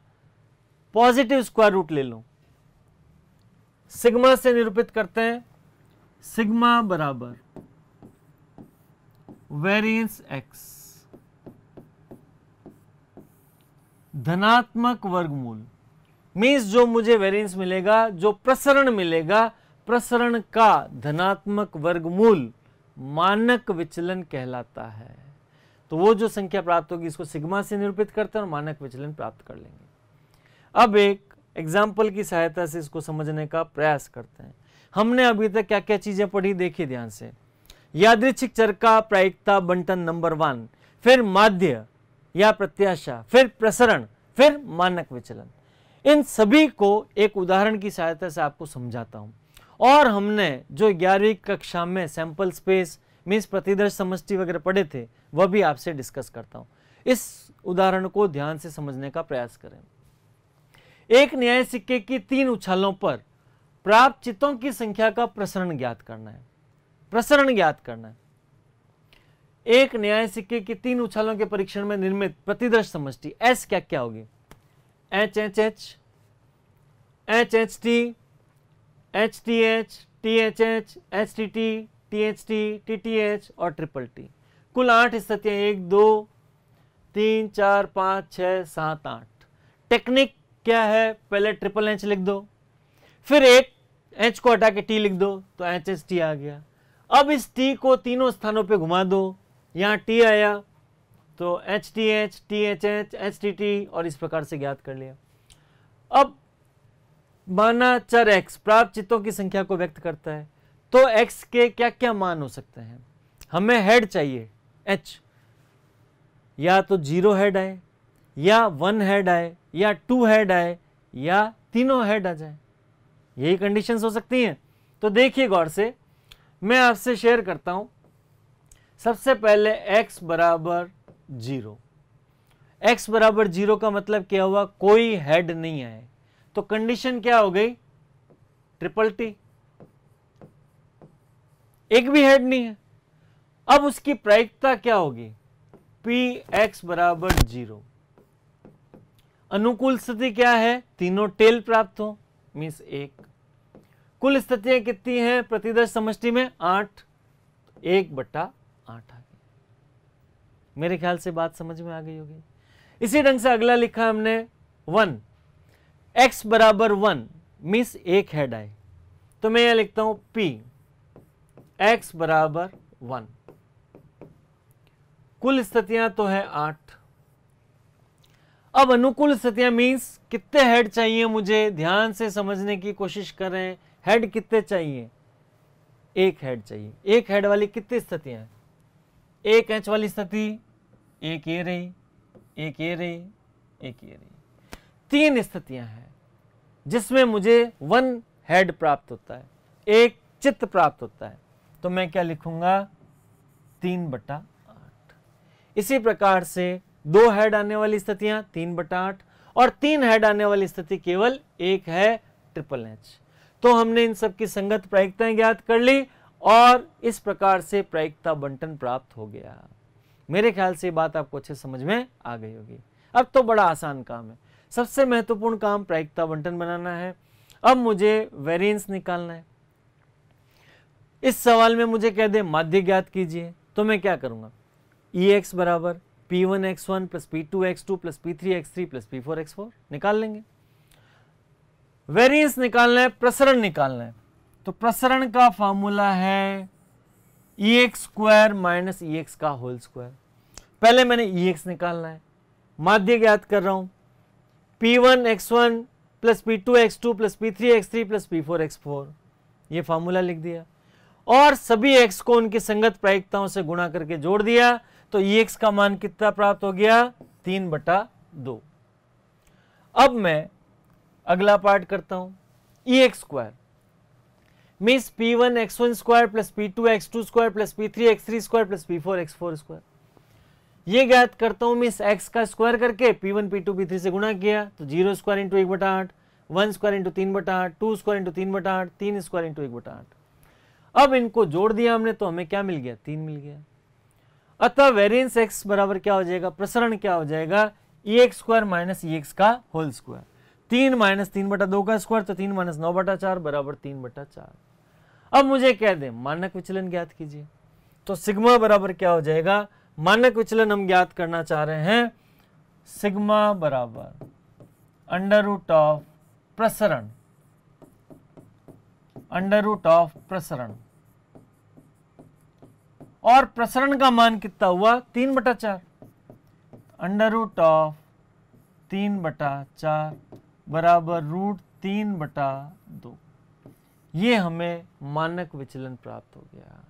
Speaker 1: पॉजिटिव स्क्वायर रूट ले लूं, सिग्मा से निरूपित करते हैं, सिग्मा बराबर वेरिएंस एक्स धनात्मक वर्गमूल, मीन्स जो मुझे वेरिएंस मिलेगा, जो प्रसरण मिलेगा, प्रसरण का धनात्मक वर्गमूल मानक विचलन कहलाता है। तो वो जो संख्या प्राप्त होगी इसको सिग्मा से निरूपित करते हैं और मानक विचलन प्राप्त कर लेंगे। अब एक एग्जाम्पल की सहायता से इसको समझने का प्रयास करते हैं। हमने अभी तक क्या क्या चीजें पढ़ी, देखिए ध्यान से। यादृच्छिक चर का प्रायिकता बंटन नंबर 1, फिर माध्य या प्रत्याशा, फिर प्रसरण, फिर मानक विचलन। इन सभी को एक उदाहरण की सहायता से आपको समझाता हूं। और हमने जो 11वीं कक्षा में सैंपल स्पेस मीन्स प्रतिदर्श समष्टि वगैरह पढ़े थे वह भी आपसे डिस्कस करता हूं। इस उदाहरण को ध्यान से समझने का प्रयास करें। एक न्याय सिक्के की 3 उछालों पर प्राप्त चित्तों की संख्या का प्रसरण ज्ञात करना है। प्रसरण ज्ञात करना है। एक न्याय सिक्के की 3 उछालों के परीक्षण में निर्मित प्रतिदर्श समष्टि एस क्या क्या होगी, H H H, H H T, H T H, T H H, H T T, T H T, T T H और ट्रिपल टी। कुल 8 स्थितियां, 1 2 3 4 5 6 7 8। टेक्निक क्या है, पहले ट्रिपल एच लिख दो, फिर एक एच को हटा के टी लिख दो तो एच एच टी आ गया। अब इस टी को तीनों स्थानों पे घुमा दो, यहां टी आया तो H T H, T H H, H T T और इस प्रकार से ज्ञात कर लिया। अब माना चर x प्राप्त चित्तों की संख्या को व्यक्त करता है, तो x के क्या क्या मान हो सकते हैं। हमें हेड चाहिए h, या तो 0 हेड आए, या 1 हेड आए, या 2 हेड आए, या तीनों हेड आ जाए, यही कंडीशंस हो सकती हैं। तो देखिए गौर से, मैं आपसे शेयर करता हूं। सबसे पहले x बराबर 0, x बराबर 0 का मतलब क्या हुआ, कोई हेड नहीं आए, तो कंडीशन क्या हो गई, ट्रिपल टी, एक भी हेड नहीं है। अब उसकी प्रायिकता क्या होगी, पी एक्स बराबर 0। अनुकूल स्थिति क्या है, तीनों टेल प्राप्त हो, मीन्स 1। कुल स्थितियां कितनी हैं प्रतिदर्श समष्टि में, 8, 1/8 आ गई। मेरे ख्याल से बात समझ में आ गई होगी। इसी ढंग से अगला लिखा हमने 1, x बराबर 1 मीन्स 1 हेड आए, तो मैं यह लिखता हूं p x बराबर 1। कुल स्थितियां तो है 8। अब अनुकूल स्थितियां मीन्स कितने हेड चाहिए मुझे, ध्यान से समझने की कोशिश करें। हेड कितने चाहिए, 1 हेड चाहिए। 1 हेड वाली कितनी स्थितियां हैं, 1 एच वाली स्थिति, 1 ये रही, 1 ये रही, 1 ये रही, 3 स्थितियां हैं जिसमें मुझे 1 हेड प्राप्त होता है, 1 चित्त प्राप्त होता है। तो मैं क्या लिखूंगा, 3/8। इसी प्रकार से 2 हेड आने वाली स्थितियां 3/8 और 3 हेड आने वाली स्थिति केवल 1 है, ट्रिपल एच। तो हमने इन सब की संगत प्रायिकताएं ज्ञात कर ली और इस प्रकार से प्रायिकता बंटन प्राप्त हो गया। मेरे ख्याल से बात आपको अच्छे समझ में आ गई होगी। अब तो बड़ा आसान काम है। सबसे महत्वपूर्ण काम प्रायिकता बंटन बनाना है। अब मुझे वेरिएंस निकालना है। इस सवाल में मुझे कह दे माध्य ज्ञात कीजिए, तो मैं क्या करूंगा, Ex बराबर P1x1 plus P2x2 plus P3x3 plus P4x4 निकाल लेंगे। वेरिएंस निकालना है, प्रसरण निकालना है, तो प्रसरण का फॉर्मूला है Ex स्क्वायर माइनस Ex का होल स्क्वायर। पहले मैंने Ex निकालना है, माध्य ज्ञात कर रहा हूं, P1x1 plus P2x2 plus P3x3 plus P4x4, ये फॉर्मूला लिख दिया और सभी x को उनकी संगत प्रायिकताओं से गुणा करके जोड़ दिया, तो Ex का मान कितना प्राप्त हो गया, 3/2। अब मैं अगला पार्ट करता हूं, Ex square means P1x1 square plus P2x2 square plus P3x3 square plus P4x4 square, ये ज्ञात करता हूं। मीन्स x का स्क्वायर करके P1 P2 P3 से गुणा किया तो 0 square into 1/8, 1 square into 3/8, 2 square into 3/8, 3 square into 1/8। अब इनको जोड़ दिया हमने तो हमें क्या मिल गया, 3 मिल गया। अतः वेरिएंस x बराबर क्या हो जाएगा, प्रसरण क्या हो जाएगा, EX स्क्वायर माइनस EX का होल स्क्वायर। 3 माइनस 3/2 का स्क्वायर, तो 3 माइनस 9/4 बराबर 3/4। अब मुझे कह दें मानक विचलन ज्ञात कीजिए, तो सिग्मा बराबर क्या हो जाएगा, मानक विचलन हम ज्ञात करना चाह रहे हैं, सिग्मा बराबर अंडर रूट ऑफ प्रसरण, अंडर रूट ऑफ प्रसरण, और प्रसरण का मान कितना हुआ 3/4, अंडर रूट ऑफ 3/4 बराबर रूट 3/2। ये हमें मानक विचलन प्राप्त हो गया।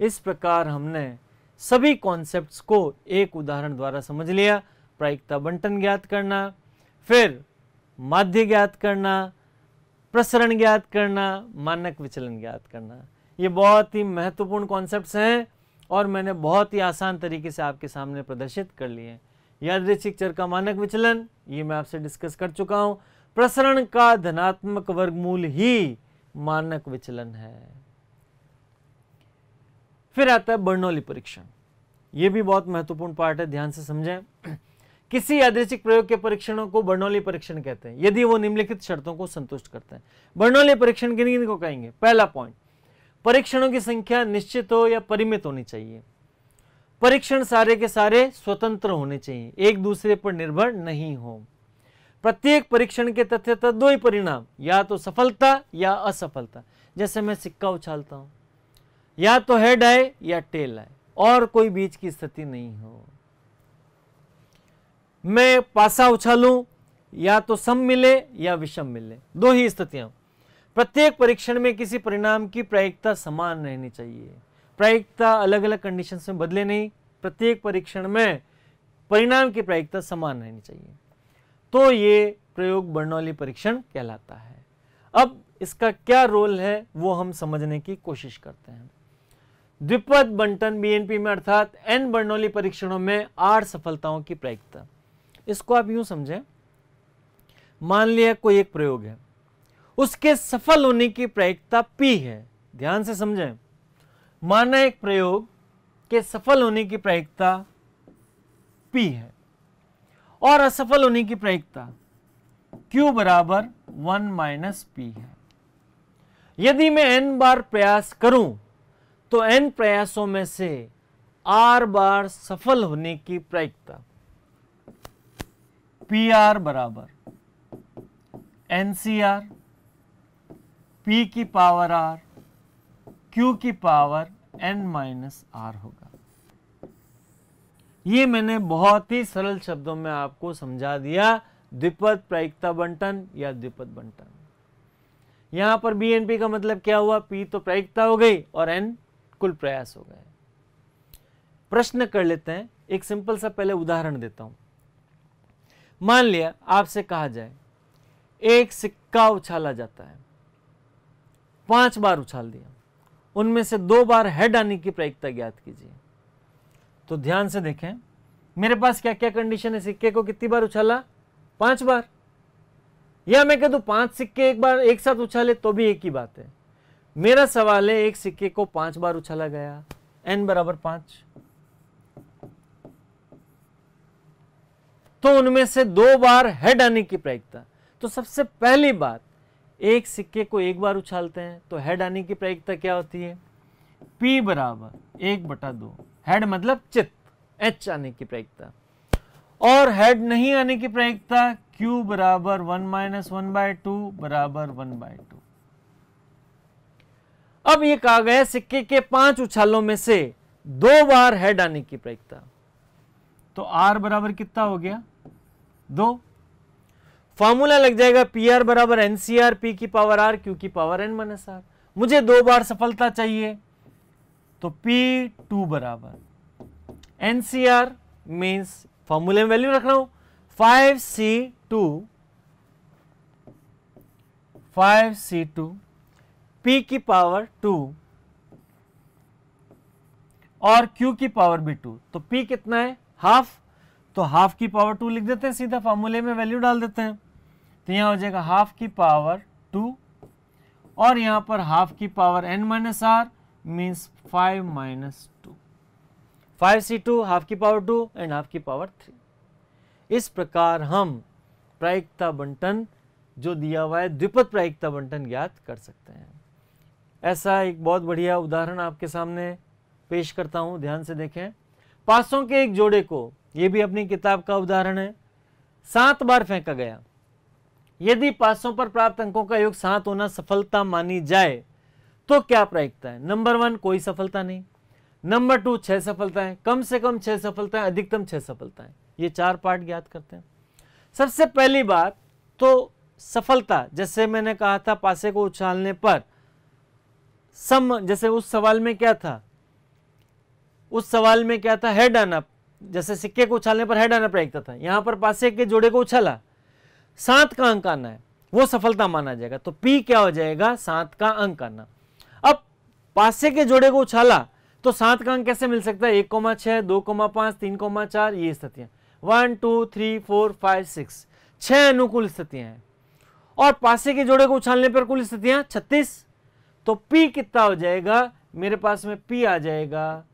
Speaker 1: इस प्रकार हमने सभी कॉन्सेप्ट्स को एक उदाहरण द्वारा समझ लिया। प्रायिकता बंटन ज्ञात करना, फिर माध्य ज्ञात करना, प्रसरण ज्ञात करना, मानक विचलन ज्ञात करना, ये बहुत ही महत्वपूर्ण कॉन्सेप्ट्स हैं और मैंने बहुत ही आसान तरीके से आपके सामने प्रदर्शित कर लिए हैं। यादृच्छिक चर का मानक विचलन ये मैं आपसे डिस्कस कर चुका हूं। प्रसरण का धनात्मक वर्गमूल ही मानक विचलन है। फिर आता है बर्नौली परीक्षण। ये भी बहुत महत्वपूर्ण पार्ट है, ध्यान से समझें। किसी यादृच्छिक प्रयोग के परीक्षणों को बर्नौली परीक्षण कहते हैं यदि वो निम्नलिखित शर्तों को संतुष्ट करते हैं। बर्नौली परीक्षण किन किन को कहेंगे? पहला पॉइंट, परीक्षणों की संख्या निश्चित हो या परिमित होनी चाहिए। परीक्षण सारे के सारे स्वतंत्र होने चाहिए, एक दूसरे पर निर्भर नहीं हो। प्रत्येक परीक्षण के तथ्यतः दो ही परिणाम, या तो सफलता या असफलता। जैसे मैं सिक्का उछालता हूं, या तो हेड आए या टेल आए, और कोई बीच की स्थिति नहीं हो। मैं पासा उछालूं, या तो सम मिले या विषम मिले, दो ही स्थितियां। प्रत्येक परीक्षण में किसी परिणाम की प्रायिकता समान रहनी चाहिए। प्रायिकता अलग अलग कंडीशंस में बदले नहीं, प्रत्येक परीक्षण में परिणाम की प्रायिकता समान रहनी चाहिए। तो ये प्रयोग बर्नौली परीक्षण कहलाता है। अब इसका क्या रोल है वो हम समझने की कोशिश करते हैं। द्विपद बंटन बीएनपी में अर्थात n बर्नौली परीक्षणों में 8 सफलताओं की प्रायिकता। इसको आप यूं समझें, मान लिया कोई एक प्रयोग है, उसके सफल होने की प्रायिकता p है। ध्यान से समझें, माना एक प्रयोग के सफल होने की प्रायिकता p है और असफल होने की प्रायिकता q बराबर 1 - p है। यदि मैं n बार प्रयास करूं तो n प्रयासों में से r बार सफल होने की प्रायिकता PR बराबर NCR, P की पावर R, Q की पावर n-r होगा। ये मैंने बहुत ही सरल शब्दों में आपको समझा दिया द्विपद प्रायिकता बंटन या द्विपद बंटन। यहां पर BNP का मतलब क्या हुआ, P तो प्रायिकता हो गई और n कुल प्रयास हो गए। प्रश्न कर लेते हैं, एक सिंपल सा पहले उदाहरण देता हूं। मान लिया आपसे कहा जाए एक सिक्का उछाला जाता है, 5 बार उछाल दिया, उनमें से 2 बार हेड आने की प्रायिकता ज्ञात कीजिए। तो ध्यान से देखें, मेरे पास क्या क्या कंडीशन है, सिक्के को कितनी बार उछाला, 5 बार, या मैं कह दूं 5 सिक्के एक बार एक साथ उछाले तो भी एक ही बात है। मेरा सवाल है एक सिक्के को 5 बार उछाला गया, n बराबर 5, तो उनमें से 2 बार हेड आने की प्रायिकता। तो सबसे पहली बात, एक सिक्के को एक बार उछालते हैं तो हेड आने की प्रायिकता क्या होती है, P बराबर 1/2, हेड मतलब चित्त, H आने की प्रायिकता, और हेड नहीं आने की प्रायिकता Q बराबर 1 - 1/2 बराबर 1/2। अब ये कहा गया सिक्के के 5 उछालों में से 2 बार हेड आने की प्रायिकता, तो R बराबर कितना हो गया, 2। फॉर्मूला लग जाएगा PR बराबर NCR, P की पावर R, Q की पावर n-r। मुझे 2 बार सफलता चाहिए, तो P2 बराबर NCR मीन्स फॉर्मूले में वैल्यू रख रहा हूं 5C2 P की पावर 2 और Q की पावर भी 2, तो P कितना है, हाफ, तो हाफ की पावर 2 लिख देते हैं, सीधा फॉर्मूले में वैल्यू डाल देते हैं। तो यहां हो जाएगा हाफ की पावर 2 और यहां पर हाफ की power n-r means 5 - 2। 5c2 half की पावर 2 एंड हाफ की पावर 3। इस प्रकार हम प्रायिकता बंटन जो दिया हुआ है द्विपद प्रायिकता बंटन ज्ञात कर सकते हैं। ऐसा एक बहुत बढ़िया उदाहरण आपके सामने पेश करता हूं, ध्यान से देखें। पासों के एक जोड़े को, ये भी अपनी किताब का उदाहरण है, 7 बार फेंका गया। यदि पासों पर प्राप्त अंकों का योग 7 होना सफलता मानी जाए तो क्या प्रायिकता है? नंबर 1 कोई सफलता नहीं, नंबर 2 6 सफलताएं, कम से कम 6 सफलताएं, अधिकतम 6 सफलताएं। ये 4 पार्ट ज्ञात करते हैं। सबसे पहली बात तो सफलता, जैसे मैंने कहा था पासे को उछालने पर जैसे उस सवाल में क्या था, हेड आना, जैसे सिक्के को उछालने पर हेड आना प्रायिकता था। यहां पर पासे के जोड़े को उछाला, 7 का अंक आना है, वो सफलता माना जाएगा। तो P क्या हो जाएगा? 7 का अंक आना। अब पासे के जोड़े को उछाला तो 7 का अंक कैसे मिल सकता है? 1,6, 2,5, 3,4, ये स्थितियां 1 2 3 4 5 6, 6 अनुकूल स्थितियां हैं। और पासे के जोड़े को उछालने पर कुल स्थितियां 36। तो P कितना हो जाएगा? मेरे पास में P आ जाएगा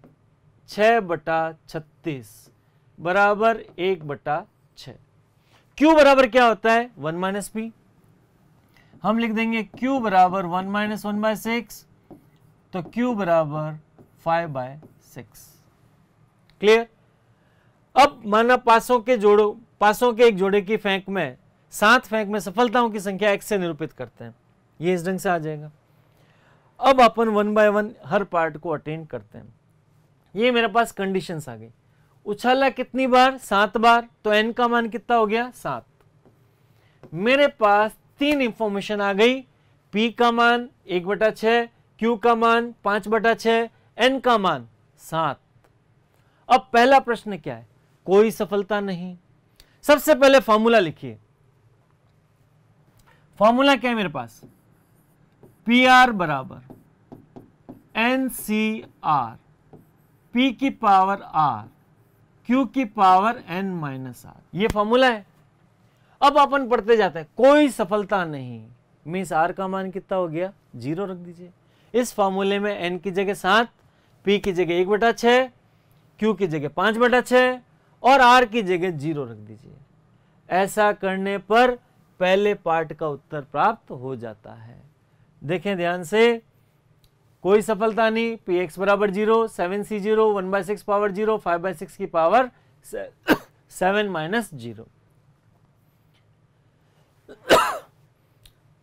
Speaker 1: 6/36 बराबर 1/6। Q बराबर क्या होता है? 1 - P। हम लिख देंगे Q बराबर 1 - 1/6, तो Q बराबर 5/6। क्लियर? अब माना पासों के एक जोड़े की फेंक में 7 फेंक में सफलताओं की संख्या x से निरूपित करते हैं। ये इस ढंग से आ जाएगा। अब अपन 1 बाय 1 हर पार्ट को अटेंड करते हैं। ये मेरे पास कंडीशंस आ गई। उछाला कितनी बार? 7 बार, तो n का मान कितना हो गया? 7। मेरे पास 3 इंफॉर्मेशन आ गई। P का मान 1/6, Q का मान 5/6, n का मान 7। अब पहला प्रश्न क्या है? कोई सफलता नहीं। सबसे पहले फॉर्मूला लिखिए। फॉर्मूला क्या है मेरे पास? PR बराबर NCR, P की पावर R, Q की पावर n-r, ये फॉर्मूला है। अब अपन पढ़ते जाते हैं। कोई सफलता नहीं मीन्स R का मान कितना हो गया? 0 रख दीजिए। इस फॉर्मूले में n की जगह 7, P की जगह 1/6, Q की जगह 5/6 और R की जगह 0 रख दीजिए। ऐसा करने पर पहले पार्ट का उत्तर प्राप्त हो जाता है। देखें ध्यान से, कोई सफलता नहीं। Px बराबर 0, 7c0, 1/6 पावर 0, 5/6 की पावर 7 - 0।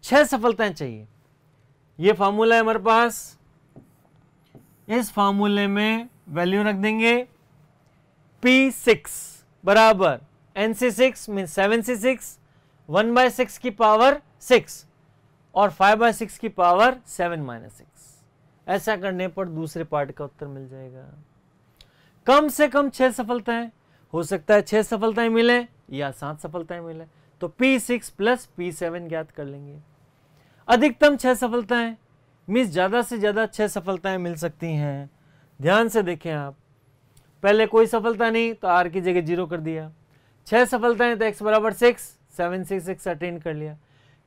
Speaker 1: 6 सफलताएं चाहिए। ये फॉर्मूला है हमारे पास। इस फॉर्मूले में वैल्यू रख देंगे। P6 बराबर NC6 मीन 7c6, 1/6 की पावर 6 और 5/6 की पावर 7 - 6। ऐसा करने पर दूसरे पार्ट का उत्तर मिल जाएगा। कम से कम 6 सफलताएं, हो सकता है 6 सफलताएं मिले या 7 सफलताएं मिले, तो P6 प्लस P7 ज्ञात कर लेंगे। अधिकतम 6 सफलताएं मीन्स ज्यादा से ज्यादा 6 सफलताएं मिल सकती हैं। ध्यान से देखें आप, पहले कोई सफलता नहीं तो R की जगह 0 कर दिया। 6 सफलताएं तो x बराबर 6, 7 से 6 अटेंड कर लिया।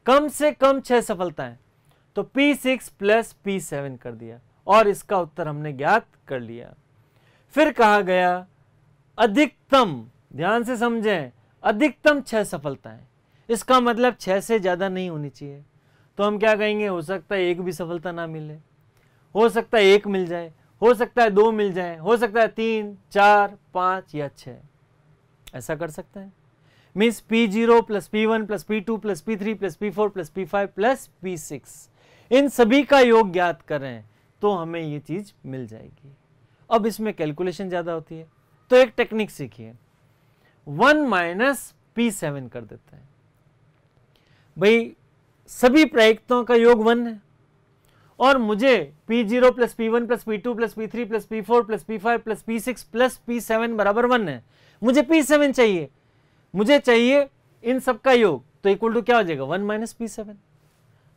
Speaker 1: कम से कम 6 सफलताएं तो P6 प्लस P7 कर दिया और इसका उत्तर हमने ज्ञात कर लिया। फिर कहा गया अधिकतम, ध्यान से समझें, अधिकतम 6 सफलताएं, इसका मतलब 6 से ज्यादा नहीं होनी चाहिए। तो हम क्या कहेंगे? हो सकता है 1 भी सफलता ना मिले, हो सकता है 1 मिल जाए, हो सकता है 2 मिल जाए, हो सकता है 3, 4, 5 या 6। ऐसा कर सकते हैं। Means P0 plus P1 plus P2 plus P3 plus P4 plus P5 plus P6, इन सभी का योग ज्ञात करें तो हमें ये चीज मिल जाएगी। अब इसमें कैलकुलेशन ज्यादा होती है तो एक टेक्निक सीखिए। 1 - P7 कर देते हैं। भाई सभी प्रायिकताओं का योग 1 है और मुझे P0 plus P1 plus P2 plus P3 plus P4 plus P5 plus P6 plus P7 बराबर 1 है। मुझे P7 चाहिए, मुझे चाहिए इन सब का योग, तो इक्वल टू क्या हो जाएगा? 1 - P7।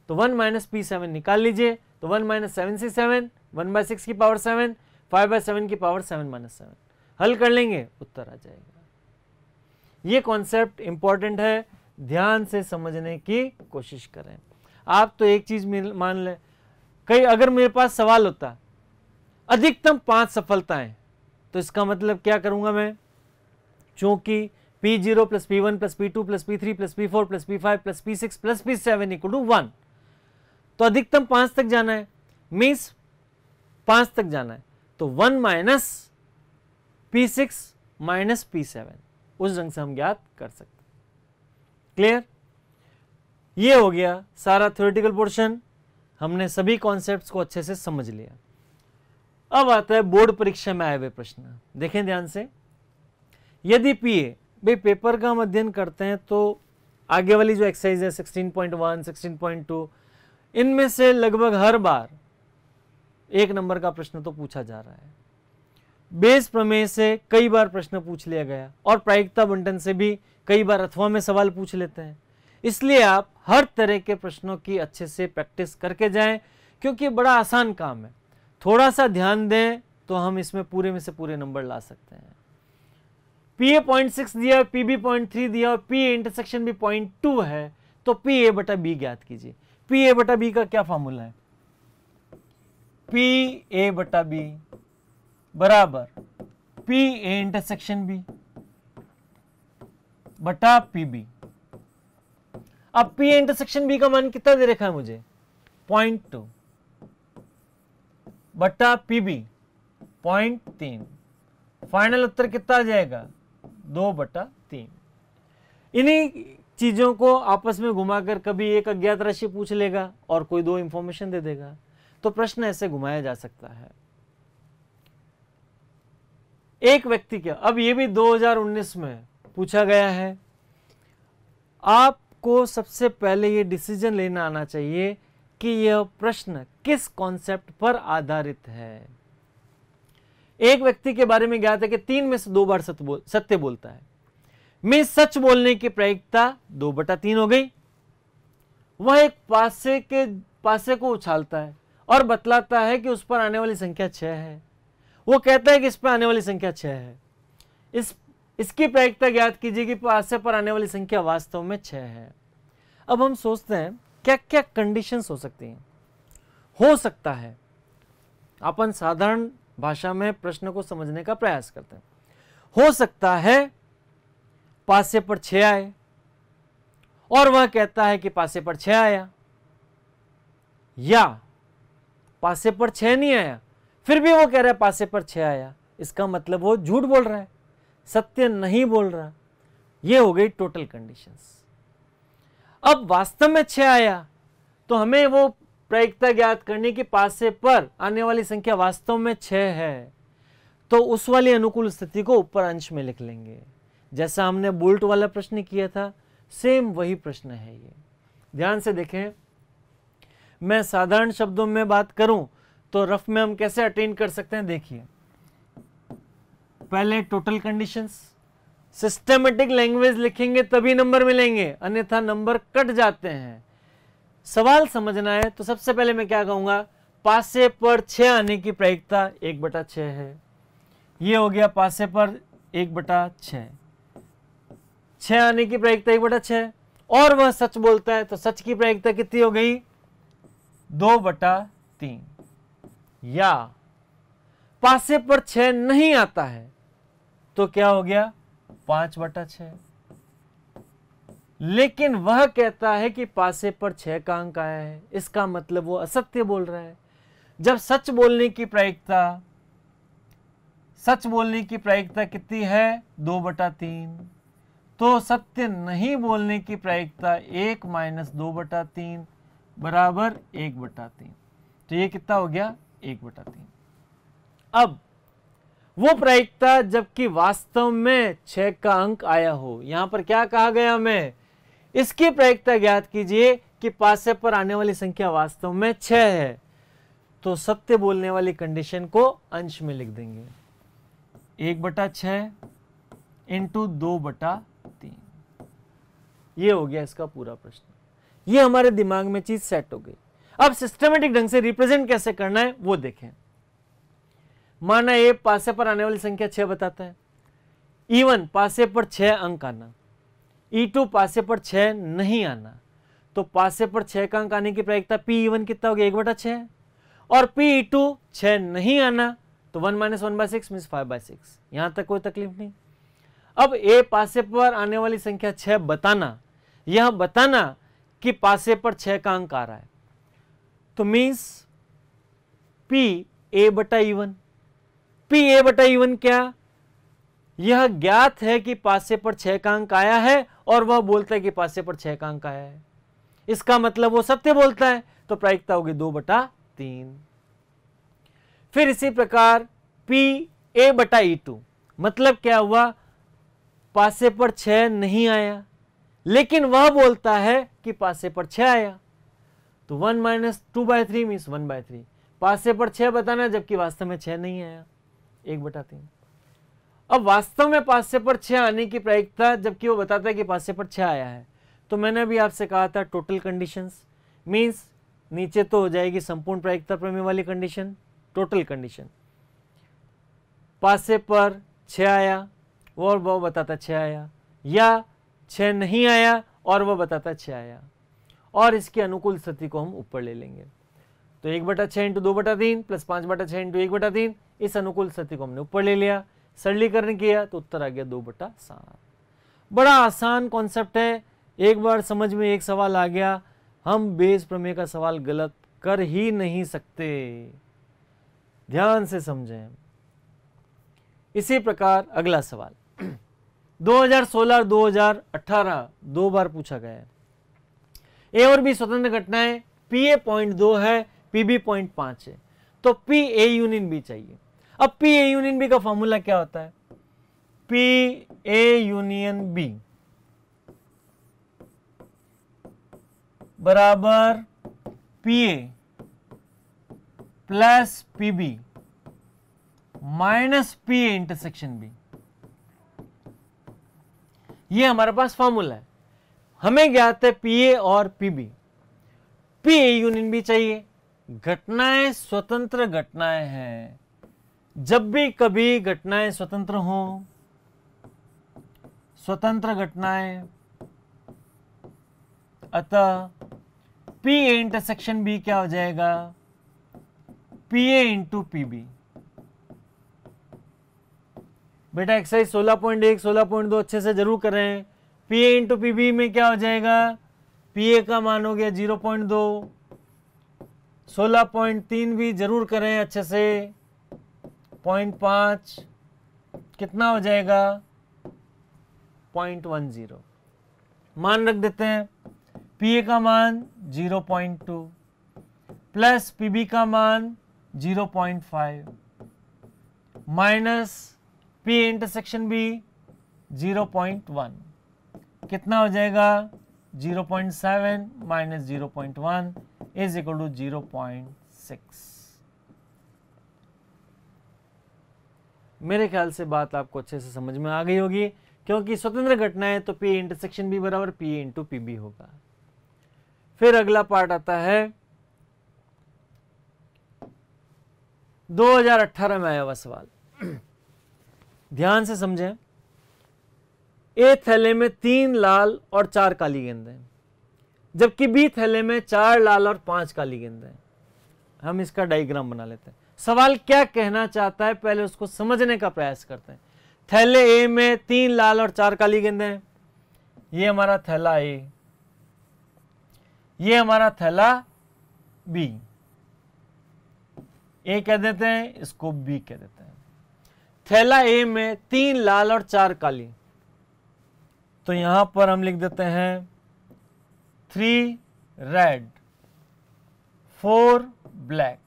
Speaker 1: तो 1 - P7 निकाल लीजिए। तो 1 - 7c7, 1/6 की पावर 7, 5/7 की पावर 7 - 7। हल कर लेंगे, उत्तर आ जाएगा। ये कॉन्सेप्ट इंपॉर्टेंट है, ध्यान से समझने की कोशिश करें। आप तो एक चीज मान लें, कई अगर मेरे पास सवाल होता अधिकतम 5 सफलताएं तो इसका मतलब क्या करूंगा मैं, चूंकि P0 plus P1 plus P2 plus P3 plus P4 plus P5 plus P6 plus P7 equal to 1, तो अधिकतम 5 तक जाना है, मीन्स 5 तक जाना है, तो 1 माइनस P6 माइनस P7, उस ढंग से हम ज्ञात कर सकते हैं। क्लियर? ये हो गया सारा थ्योरेटिकल पोर्शन, हमने सभी कॉन्सेप्ट्स को अच्छे से समझ लिया। अब आता है बोर्ड परीक्षा में आए हुए प्रश्न, देखें ध्यान से। यदि पीए, भाई पेपर का हम अध्ययन करते हैं तो आगे वाली जो एक्सरसाइज है 16.1, 16.2, इनमें से लगभग हर बार 1 नंबर का प्रश्न तो पूछा जा रहा है। बेस प्रमेय से कई बार प्रश्न पूछ लिया गया और प्रायिकता बंटन से भी कई बार अथवा में सवाल पूछ लेते हैं। इसलिए आप हर तरह के प्रश्नों की अच्छे से प्रैक्टिस करके जाएं, क्योंकि बड़ा आसान काम है। थोड़ा सा ध्यान दें तो हम इसमें पूरे में से पूरे नंबर ला सकते हैं। PA 0.6 दिया, PB 0.3 दिया और PA इंटरसेक्शन भी 0.2 है, तो PA बटा B ज्ञात कीजिए। PA बटा B का क्या फॉर्मूला है? PA बटा B बराबर PA इंटरसेक्शन B बटा PB। अब PA इंटरसेक्शन B का मान कितना दे रखा है मुझे? 0.2 बटा PB 0.3, फाइनल उत्तर कितना आ जाएगा? 2/3। इन्हीं चीजों को आपस में घुमाकर कभी एक अज्ञात राशि पूछ लेगा और कोई 2 इंफॉर्मेशन दे देगा, तो प्रश्न ऐसे घुमाया जा सकता है। एक व्यक्ति क्या, अब ये भी 2019 में पूछा गया है, आपको सबसे पहले ये डिसीजन लेना आना चाहिए कि यह प्रश्न किस कॉन्सेप्ट पर आधारित है। एक व्यक्ति के बारे में ज्ञात है कि 3 में से 2 बार सत्य बोलता है, मैं सच बोलने की प्रायिकता 2/3 हो गई। वह एक पासे को उछालता है और बतलाता है कि उस पर आने वाली संख्या 6 है। वो कहता है कि इस पर आने वाली संख्या 6 है। इसकी प्रायिकता ज्ञात कीजिए कि पासे पर आने वाली संख्या वास्तव में 6 है। अब हम सोचते हैं क्या क्या कंडीशंस हो सकती हैं। हो सकता है, अपन साधारण भाषा में प्रश्न को समझने का प्रयास करते हैं। हो सकता है पासे पर 6 आए और वह कहता है कि पासे पर 6 आया, या पासे पर 6 नहीं आया फिर भी वो कह रहा है पासे पर 6 आया। इसका मतलब वो झूठ बोल रहा है, सत्य नहीं बोल रहा। ये हो गई टोटल कंडीशंस। अब वास्तव में 6 आया तो हमें वो प्रायिकता ज्ञात करने की पासे पर आने वाली संख्या वास्तव में 6 है, तो उस वाली अनुकूल स्थिति को ऊपर अंश में लिख लेंगे। जैसा हमने बोल्ट वाला प्रश्न किया था, सेम वही प्रश्न है ये। ध्यान से देखें, मैं साधारण शब्दों में बात करूं तो रफ में हम कैसे अटेन कर सकते हैं। देखिए, पहले टोटल कंडीशंस, सिस्टमेटिक लैंग्वेज लिखेंगे तभी नंबर मिलेंगे, अन्यथा नंबर कट जाते हैं। सवाल समझना है तो सबसे पहले मैं क्या कहूंगा, पासे पर 6 आने की प्रायिकता 1/6 है। ये हो गया पासे पर 1/6, 6 आने की प्रायिकता 1/6, और वह सच बोलता है तो सच की प्रायिकता कितनी हो गई? 2/3। या पासे पर 6 नहीं आता है तो क्या हो गया? 5/6। लेकिन वह कहता है कि पासे पर 6 का अंक आया है, इसका मतलब वो असत्य बोल रहा है। जब सच बोलने की प्रायिकता कितनी है? 2/3, तो सत्य नहीं बोलने की प्रायिकता 1 - 2/3 बराबर 1/3। तो ये कितना हो गया? 1/3। अब वो प्रायिकता जबकि वास्तव में 6 का अंक आया हो, यहां पर क्या कहा गया हमें? इसकी प्रायिकता ज्ञात कीजिए कि पासे पर आने वाली संख्या वास्तव में 6 है, तो सत्य बोलने वाली कंडीशन को अंश में लिख देंगे। 1/6 इंटू 2/3। ये हो गया इसका पूरा प्रश्न। ये हमारे दिमाग में चीज सेट हो गई। अब सिस्टमेटिक ढंग से रिप्रेजेंट कैसे करना है वो देखें। माना ए पासे पर आने वाली संख्या 6 बताता है, E1 पासे पर 6 अंक आना, E2 पासे पर 6 नहीं आना, तो पासे पर 6 का अंक आने की प्रायिकता PE1 कितना हो गया? 1/6, और PE2 6 नहीं आना तो 1 - 1/6 मीन्स 5/6। यहां तक कोई तकलीफ नहीं। अब ए पासे पर आने वाली संख्या 6 बताना, यह बताना कि पासे पर 6 का अंक आ रहा है, तो मीन्स पी ए बटा इवन। पी ए बटा इवन क्या? यह ज्ञात है कि पासे पर 6 का अंक आया है और वह बोलता है कि पासे पर 6 का अंक आया है, इसका मतलब वो सत्य बोलता है, तो प्रायिकता होगी 2/3। फिर इसी प्रकार पी ए बटा ई2, मतलब क्या हुआ? पासे पर 6 नहीं आया, लेकिन वह बोलता है कि पासे पर 6 आया, तो 1 - 2/3 मीन्स 1/3। पासे पर 6 बताना जबकि वास्तव में 6 नहीं आया, 1/3। अब वास्तव में पासे पर 6 आने की प्रायिकता, जबकि वो बताता है कि पासे पर 6 आया है, तो मैंने अभी आपसे कहा था टोटल कंडीशंस, मीन्स नीचे तो हो जाएगी संपूर्ण प्रायिकता प्रमेय वाली कंडीशन, टोटल कंडीशन। पासे पर 6 आया और वह बताता 6 आया, या 6 नहीं आया और वह बताता 6 आया, और इसकी अनुकूल स्थिति को हम ऊपर ले लेंगे। तो 1/6 × 2/3 प्लस 5/6 × 1/3, इस अनुकूल स्थिति को हमने ऊपर ले लिया, सरलीकरण किया तो उत्तर आ गया 2/7। बड़ा आसान कॉन्सेप्ट है, एक बार समझ में एक सवाल आ गया, हम बेस प्रमेय का सवाल गलत कर ही नहीं सकते, ध्यान से समझें। इसी प्रकार अगला सवाल 2016 और 2018 दो बार पूछा गया है। ए और बी स्वतंत्र घटनाएं, पी ए 0.2 है, पी बी 0.5 है, तो पी ए यूनियन बी चाहिए। अब पी ए यूनियन बी का फॉर्मूला क्या होता है? पी ए यूनियन बी बराबर P A plus P B minus P A intersection B. ये हमारे पास फॉर्मूला है। हमें ज्ञात है पी ए और P B, P A union B चाहिए। घटनाएं स्वतंत्र घटनाएं हैं, जब भी कभी घटनाएं स्वतंत्र हों, स्वतंत्र घटनाएं, अतः पी ए इंटरसेक्शन बी क्या हो जाएगा? P A into P B. बेटा एक्सरसाइज 16.1 16.2 अच्छे से जरूर करें। P A into P B में क्या हो जाएगा? पी ए का मान हो गया 0.2, 16.3 भी जरूर करें अच्छे से, 0.5 कितना हो जाएगा? 0.10। मान रख देते हैं, पी ए का मान 0.2 प्लस पी बी का मान 0.5 minus P A intersection B 0.1, कितना हो जाएगा? 0.7 माइनस 0.1 इज इक्वल टू 0.6। मेरे ख्याल से बात आपको अच्छे से समझ में आ गई होगी, क्योंकि स्वतंत्र घटनाएं तो पी इंटरसेक्शन बी बराबर P A into P B होगा। फिर अगला पार्ट आता है 2018 में आया हुआ सवाल, ध्यान से समझें। ए थैले में 3 लाल और 4 काली गेंदें, जबकि बी थैले में 4 लाल और 5 काली गेंदें। हम इसका डायग्राम बना लेते हैं। सवाल क्या कहना चाहता है पहले उसको समझने का प्रयास करते हैं। थैले ए में 3 लाल और 4 काली गेंदें हैं, ये हमारा थैला ए, ये हमारा थैला बी, ए कह देते हैं, इसको बी कह देते हैं। थैला ए में 3 लाल और 4 काली, तो यहां पर हम लिख देते हैं 3 रेड 4 ब्लैक।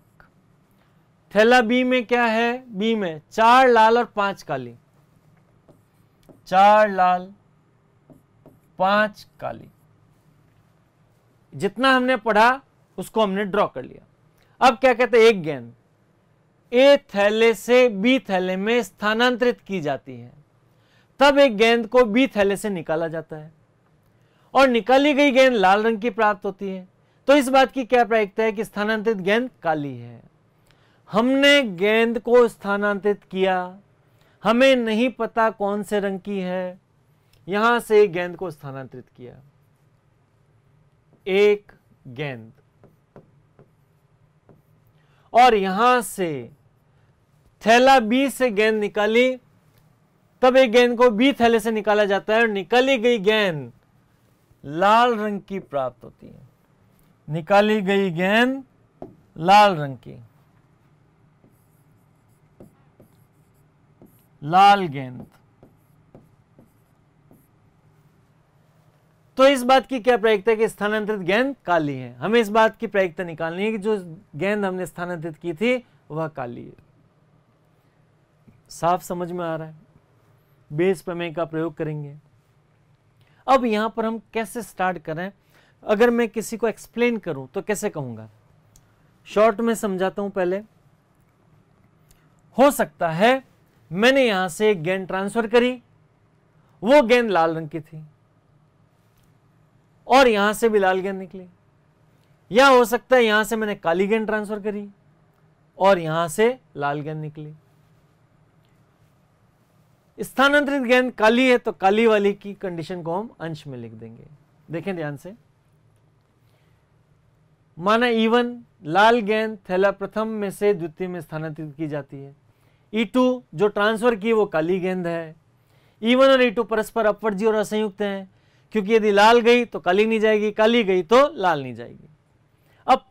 Speaker 1: थैला बी में क्या है? बी में 4 लाल और 5 काली, 4 लाल 5 काली। जितना हमने पढ़ा उसको हमने ड्रॉ कर लिया। अब क्या कहते हैं? एक गेंद ए थैले से बी थैले में स्थानांतरित की जाती है, तब एक गेंद को बी थैले से निकाला जाता है और निकाली गई गेंद लाल रंग की प्राप्त होती है। तो इस बात की क्या प्रायिकता है कि स्थानांतरित गेंद काली है। हमने गेंद को स्थानांतरित किया, हमें नहीं पता कौन से रंग की है, यहां से गेंद को स्थानांतरित किया, एक गेंद, और यहां से थैला बी से गेंद निकाली, तब एक गेंद को बी थैले से निकाला जाता है और निकाली गई गेंद लाल रंग की प्राप्त होती है। निकाली गई गेंद लाल रंग की, लाल गेंद। तो इस बात की क्या प्रायिकता है कि स्थानांतरित गेंद काली है। हमें इस बात की प्रायिकता निकालनी है कि जो गेंद हमने स्थानांतरित की थी वह काली है। साफ समझ में आ रहा है? बेस प्रमेय का प्रयोग करेंगे। अब यहां पर हम कैसे स्टार्ट करें, अगर मैं किसी को एक्सप्लेन करूं तो कैसे कहूंगा? शॉर्ट में समझाता हूं पहले। हो सकता है मैंने यहां से एक गेंद ट्रांसफर करी, वो गेंद लाल रंग की थी और यहां से भी लाल गेंद निकली, या हो सकता है यहां से मैंने काली गेंद ट्रांसफर करी और यहां से लाल गेंद निकली। स्थानांतरित गेंद काली है तो काली वाली की कंडीशन को हम अंश में लिख देंगे। देखें ध्यान से, माना E1 लाल गेंद थैला प्रथम में से द्वितीय में स्थानांतरित की जाती है। E2 जो ट्रांसफर की वो काली गेंद है। E1 और E2 परस्पर अपवर्जी और असंयुक्त हैं, क्योंकि यदि लाल गई तो काली नहीं जाएगी, काली गई तो लाल नहीं जाएगी। अब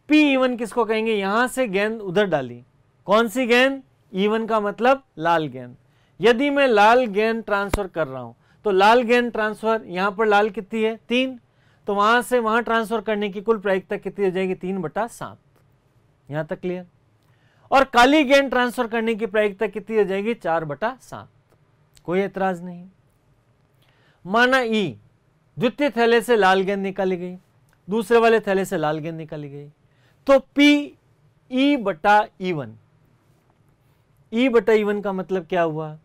Speaker 1: P-E1 किसको कहेंगे? यहां से गेंद उधर डाली, कौन सी गेंद? E1 का मतलब लाल गेंद। यदि मैं लाल गेंद ट्रांसफर कर रहा हूं तो लाल गेंद ट्रांसफर, यहां पर लाल कितनी है? 3, तो वहां से वहां ट्रांसफर करने की कुल प्रायिकता कितनी हो जाएगी? 3/7। यहां तक क्लियर? और काली गेंद ट्रांसफर करने की प्रायिकता कितनी हो जाएगी? 4/7। कोई एतराज नहीं। माना E द्वितीय थैले से लाल गेंद निकाली गई, दूसरे वाले थैले से लाल गेंद निकाली गई, तो P/E1। E/E1 का मतलब क्या हुआ?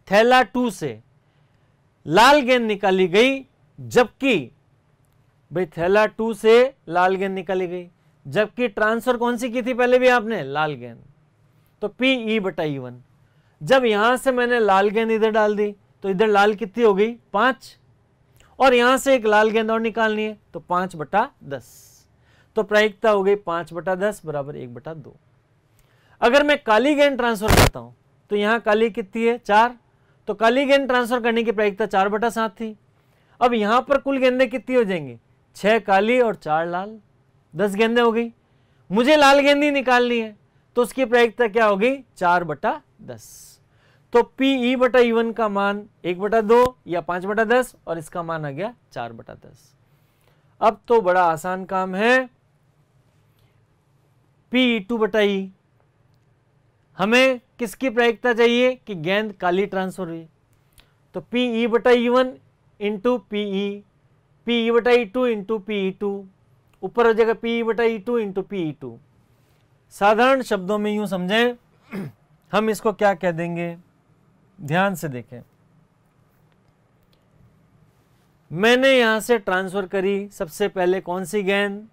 Speaker 1: थैला 2 से लाल गेंद निकाली गई, जबकि भाई थैला 2 से लाल गेंद निकाली गई, जबकि ट्रांसफर कौन सी की थी पहले भी आपने? लाल गेंद। तो P/E1। जब यहां से मैंने लाल गेंद इधर डाल दी तो इधर लाल कितनी हो गई? 5, और यहां से एक लाल गेंद और निकालनी है तो 5/10। तो प्रायिकता हो गई 5/10 बराबर 1/2। अगर मैं काली गेंद ट्रांसफर करता हूं तो यहां काली कितनी है? 4, तो काली गेंद ट्रांसफर करने की प्रायिकता 4/7 थी। अब यहां पर कुल गेंदें कितनी हो जाएंगी? 6 काली और 4 लाल, 10 गेंदें हो गई। मुझे लाल गेंद ही निकालनी है तो उसकी प्रायिकता क्या होगी? 4/10। तो P/E1 का मान 1/2 या 5/10 और इसका मान आ गया 4/10। अब तो बड़ा आसान काम है। P/E2/E, हमें किसकी प्रायिकता चाहिए? कि गेंद काली ट्रांसफर हुई, तो P/E/E1 into P/E2 into P/E2, ऊपर हो जाएगा P/E2 इंटू P/E2। साधारण शब्दों में यूं समझें, हम इसको क्या कह देंगे? ध्यान से देखें, मैंने यहां से ट्रांसफर करी सबसे पहले कौन सी गेंद?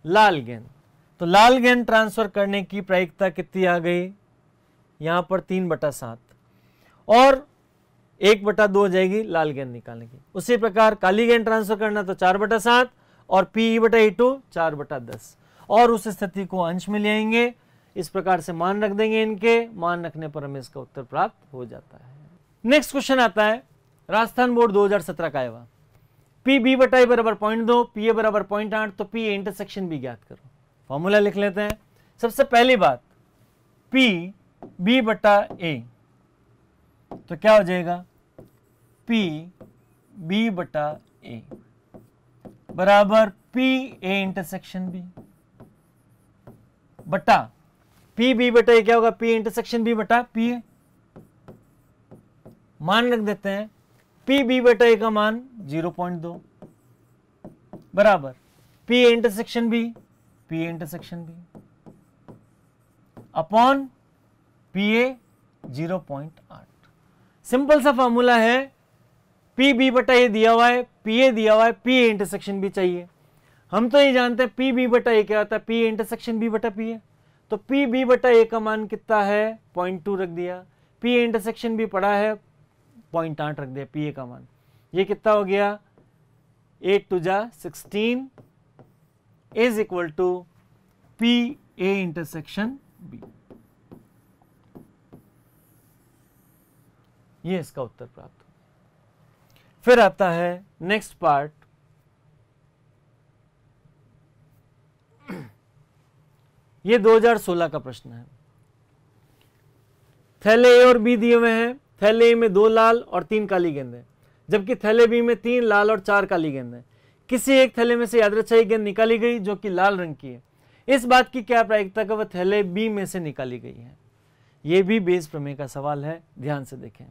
Speaker 1: लाल गेंद। तो लाल गेंद ट्रांसफर करने की प्रायिकता कितनी आ गई? यहां पर 3/7 और 1/2 हो जाएगी लाल गेंद निकालने की। उसी प्रकार काली गेंद ट्रांसफर करना तो 4/7 और P/E2 4/10, और उस स्थिति को अंश में ले आएंगे। इस प्रकार से मान रख देंगे, इनके मान रखने पर हमें इसका उत्तर प्राप्त हो जाता है। नेक्स्ट क्वेश्चन आता है राजस्थान बोर्ड 2017 का आया, P/B/A बराबर 0.2, PA बराबर 0.8, तो PA इंटरसेक्शन भी ज्ञात करो। फॉर्मूला लिख लेते हैं। सबसे पहली बात, P/B/A तो क्या हो जाएगा? P/B/A बराबर PA इंटरसेक्शन B बटा P/B/A क्या होगा? P इंटरसेक्शन B बटा PA। मान रख देते हैं, P/B/A का मान 0.2 बराबर PA intersection B upon PA 0.8। Simple सा फॉर्मूला है। P/B/A दिया हुआ है, PA दिया हुआ है, PA इंटरसेक्शन B चाहिए। हम तो ये जानते हैं P/B/A क्या होता है? PA इंटरसेक्शन B बटा PA। तो P/B/A का मान कितना है? 0.2 रख दिया। PA इंटरसेक्शन B पड़ा है 0.8 रख दिया PA का मान। ये कितना हो गया? 8 2 जा 16 is equal to PA intersection B. ये इसका उत्तर प्राप्त हो। फिर आता है नेक्स्ट पार्ट, ये 2016 का प्रश्न है। थैले ए और बी दिए हुए हैं। थैले ए में 2 लाल और 3 काली गेंदें, जबकि थैले बी में 3 लाल और 4 काली गेंदें। किसी एक थैले में से यादृच्छिक गेंद निकाली गई जो कि लाल रंग की है। इस बात की क्या प्रायिकता है कि वह थैले बी में से निकाली गई है। यह भी बेस प्रमेय का सवाल है, ध्यान से देखें।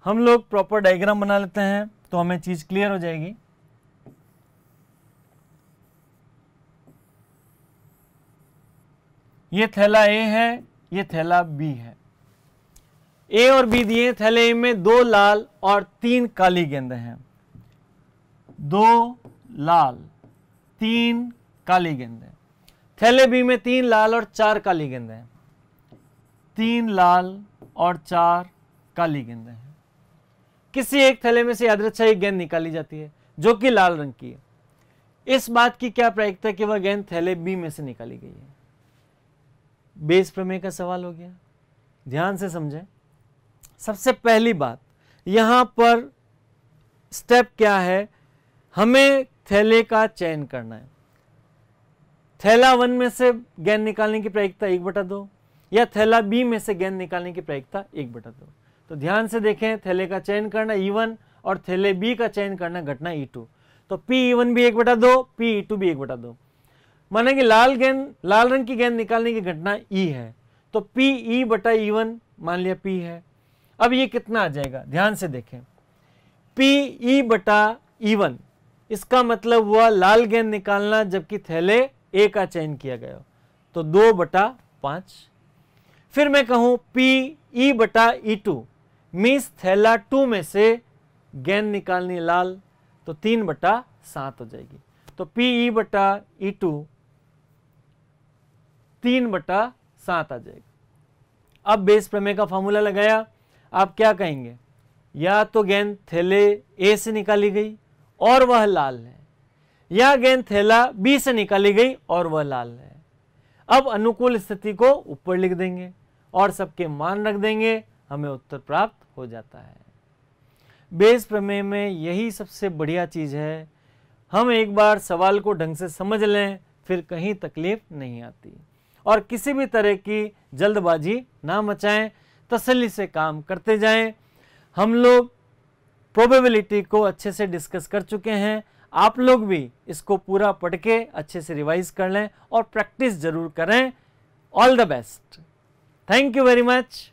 Speaker 1: हम लोग प्रॉपर डायग्राम बना लेते हैं तो हमें चीज क्लियर हो जाएगी। ये थैला ए है, ये थैला बी है। ए और बी दिए, थैले ए में 2 लाल और 3 काली गेंदें हैं। 2 लाल 3 काली गेंदें। थैले बी में 3 लाल और 4 काली गेंदें हैं। 3 लाल और 4 काली गेंदें हैं। किसी एक थैले में से यादृच्छिक गेंद निकाली जाती है जो कि लाल रंग की है। इस बात की क्या प्रायिकता है कि वह गेंद थैले बी में से निकाली गई है। बेस प्रमेय का सवाल हो गया, ध्यान से समझें। सबसे पहली बात यहां पर स्टेप क्या है, हमें थैले का चयन करना है। थैला 1 में से गेंद निकालने की प्रायिकता 1/2 या थैला बी में से गेंद निकालने की प्रायिकता 1/2। तो ध्यान से देखें, थैले का चयन करना E1 और थैले बी का चयन करना घटना E2। तो P1 भी 1/2, P2 भी 1/2। माना कि लाल रंग की गेंद निकालने की घटना E है, तो PE/E1 मान लिया P है। अब ये कितना आ जाएगा, ध्यान से देखें। PE/E1 इसका मतलब हुआ लाल गेंद निकालना जबकि थैले ए का चयन किया गया, तो 2/5। फिर मैं कहूं PE/E2 मीन्स थैला 2 में से गेंद निकालनी लाल, तो 3/7 हो जाएगी। तो PE/E2 3/7 आ जाएगा। अब बेस प्रमेय का फॉर्मूला लगाया, आप क्या कहेंगे, या तो गेंद थैले ए से निकाली गई और वह लाल है, या गेंद थैला बी से निकाली गई और वह लाल है। अब अनुकूल स्थिति को ऊपर लिख देंगे और सबके मान रख देंगे, हमें उत्तर प्राप्त हो जाता है। बेस प्रमेय में यही सबसे बढ़िया चीज है, हम एक बार सवाल को ढंग से समझ लें, फिर कहीं तकलीफ नहीं आती। और किसी भी तरह की जल्दबाजी ना मचाएं, तसल्ली से काम करते जाएं। हम लोग प्रोबेबिलिटी को अच्छे से डिस्कस कर चुके हैं, आप लोग भी इसको पूरा पढ़ के अच्छे से रिवाइज कर लें और प्रैक्टिस जरूर करें। All the best, thank you very much.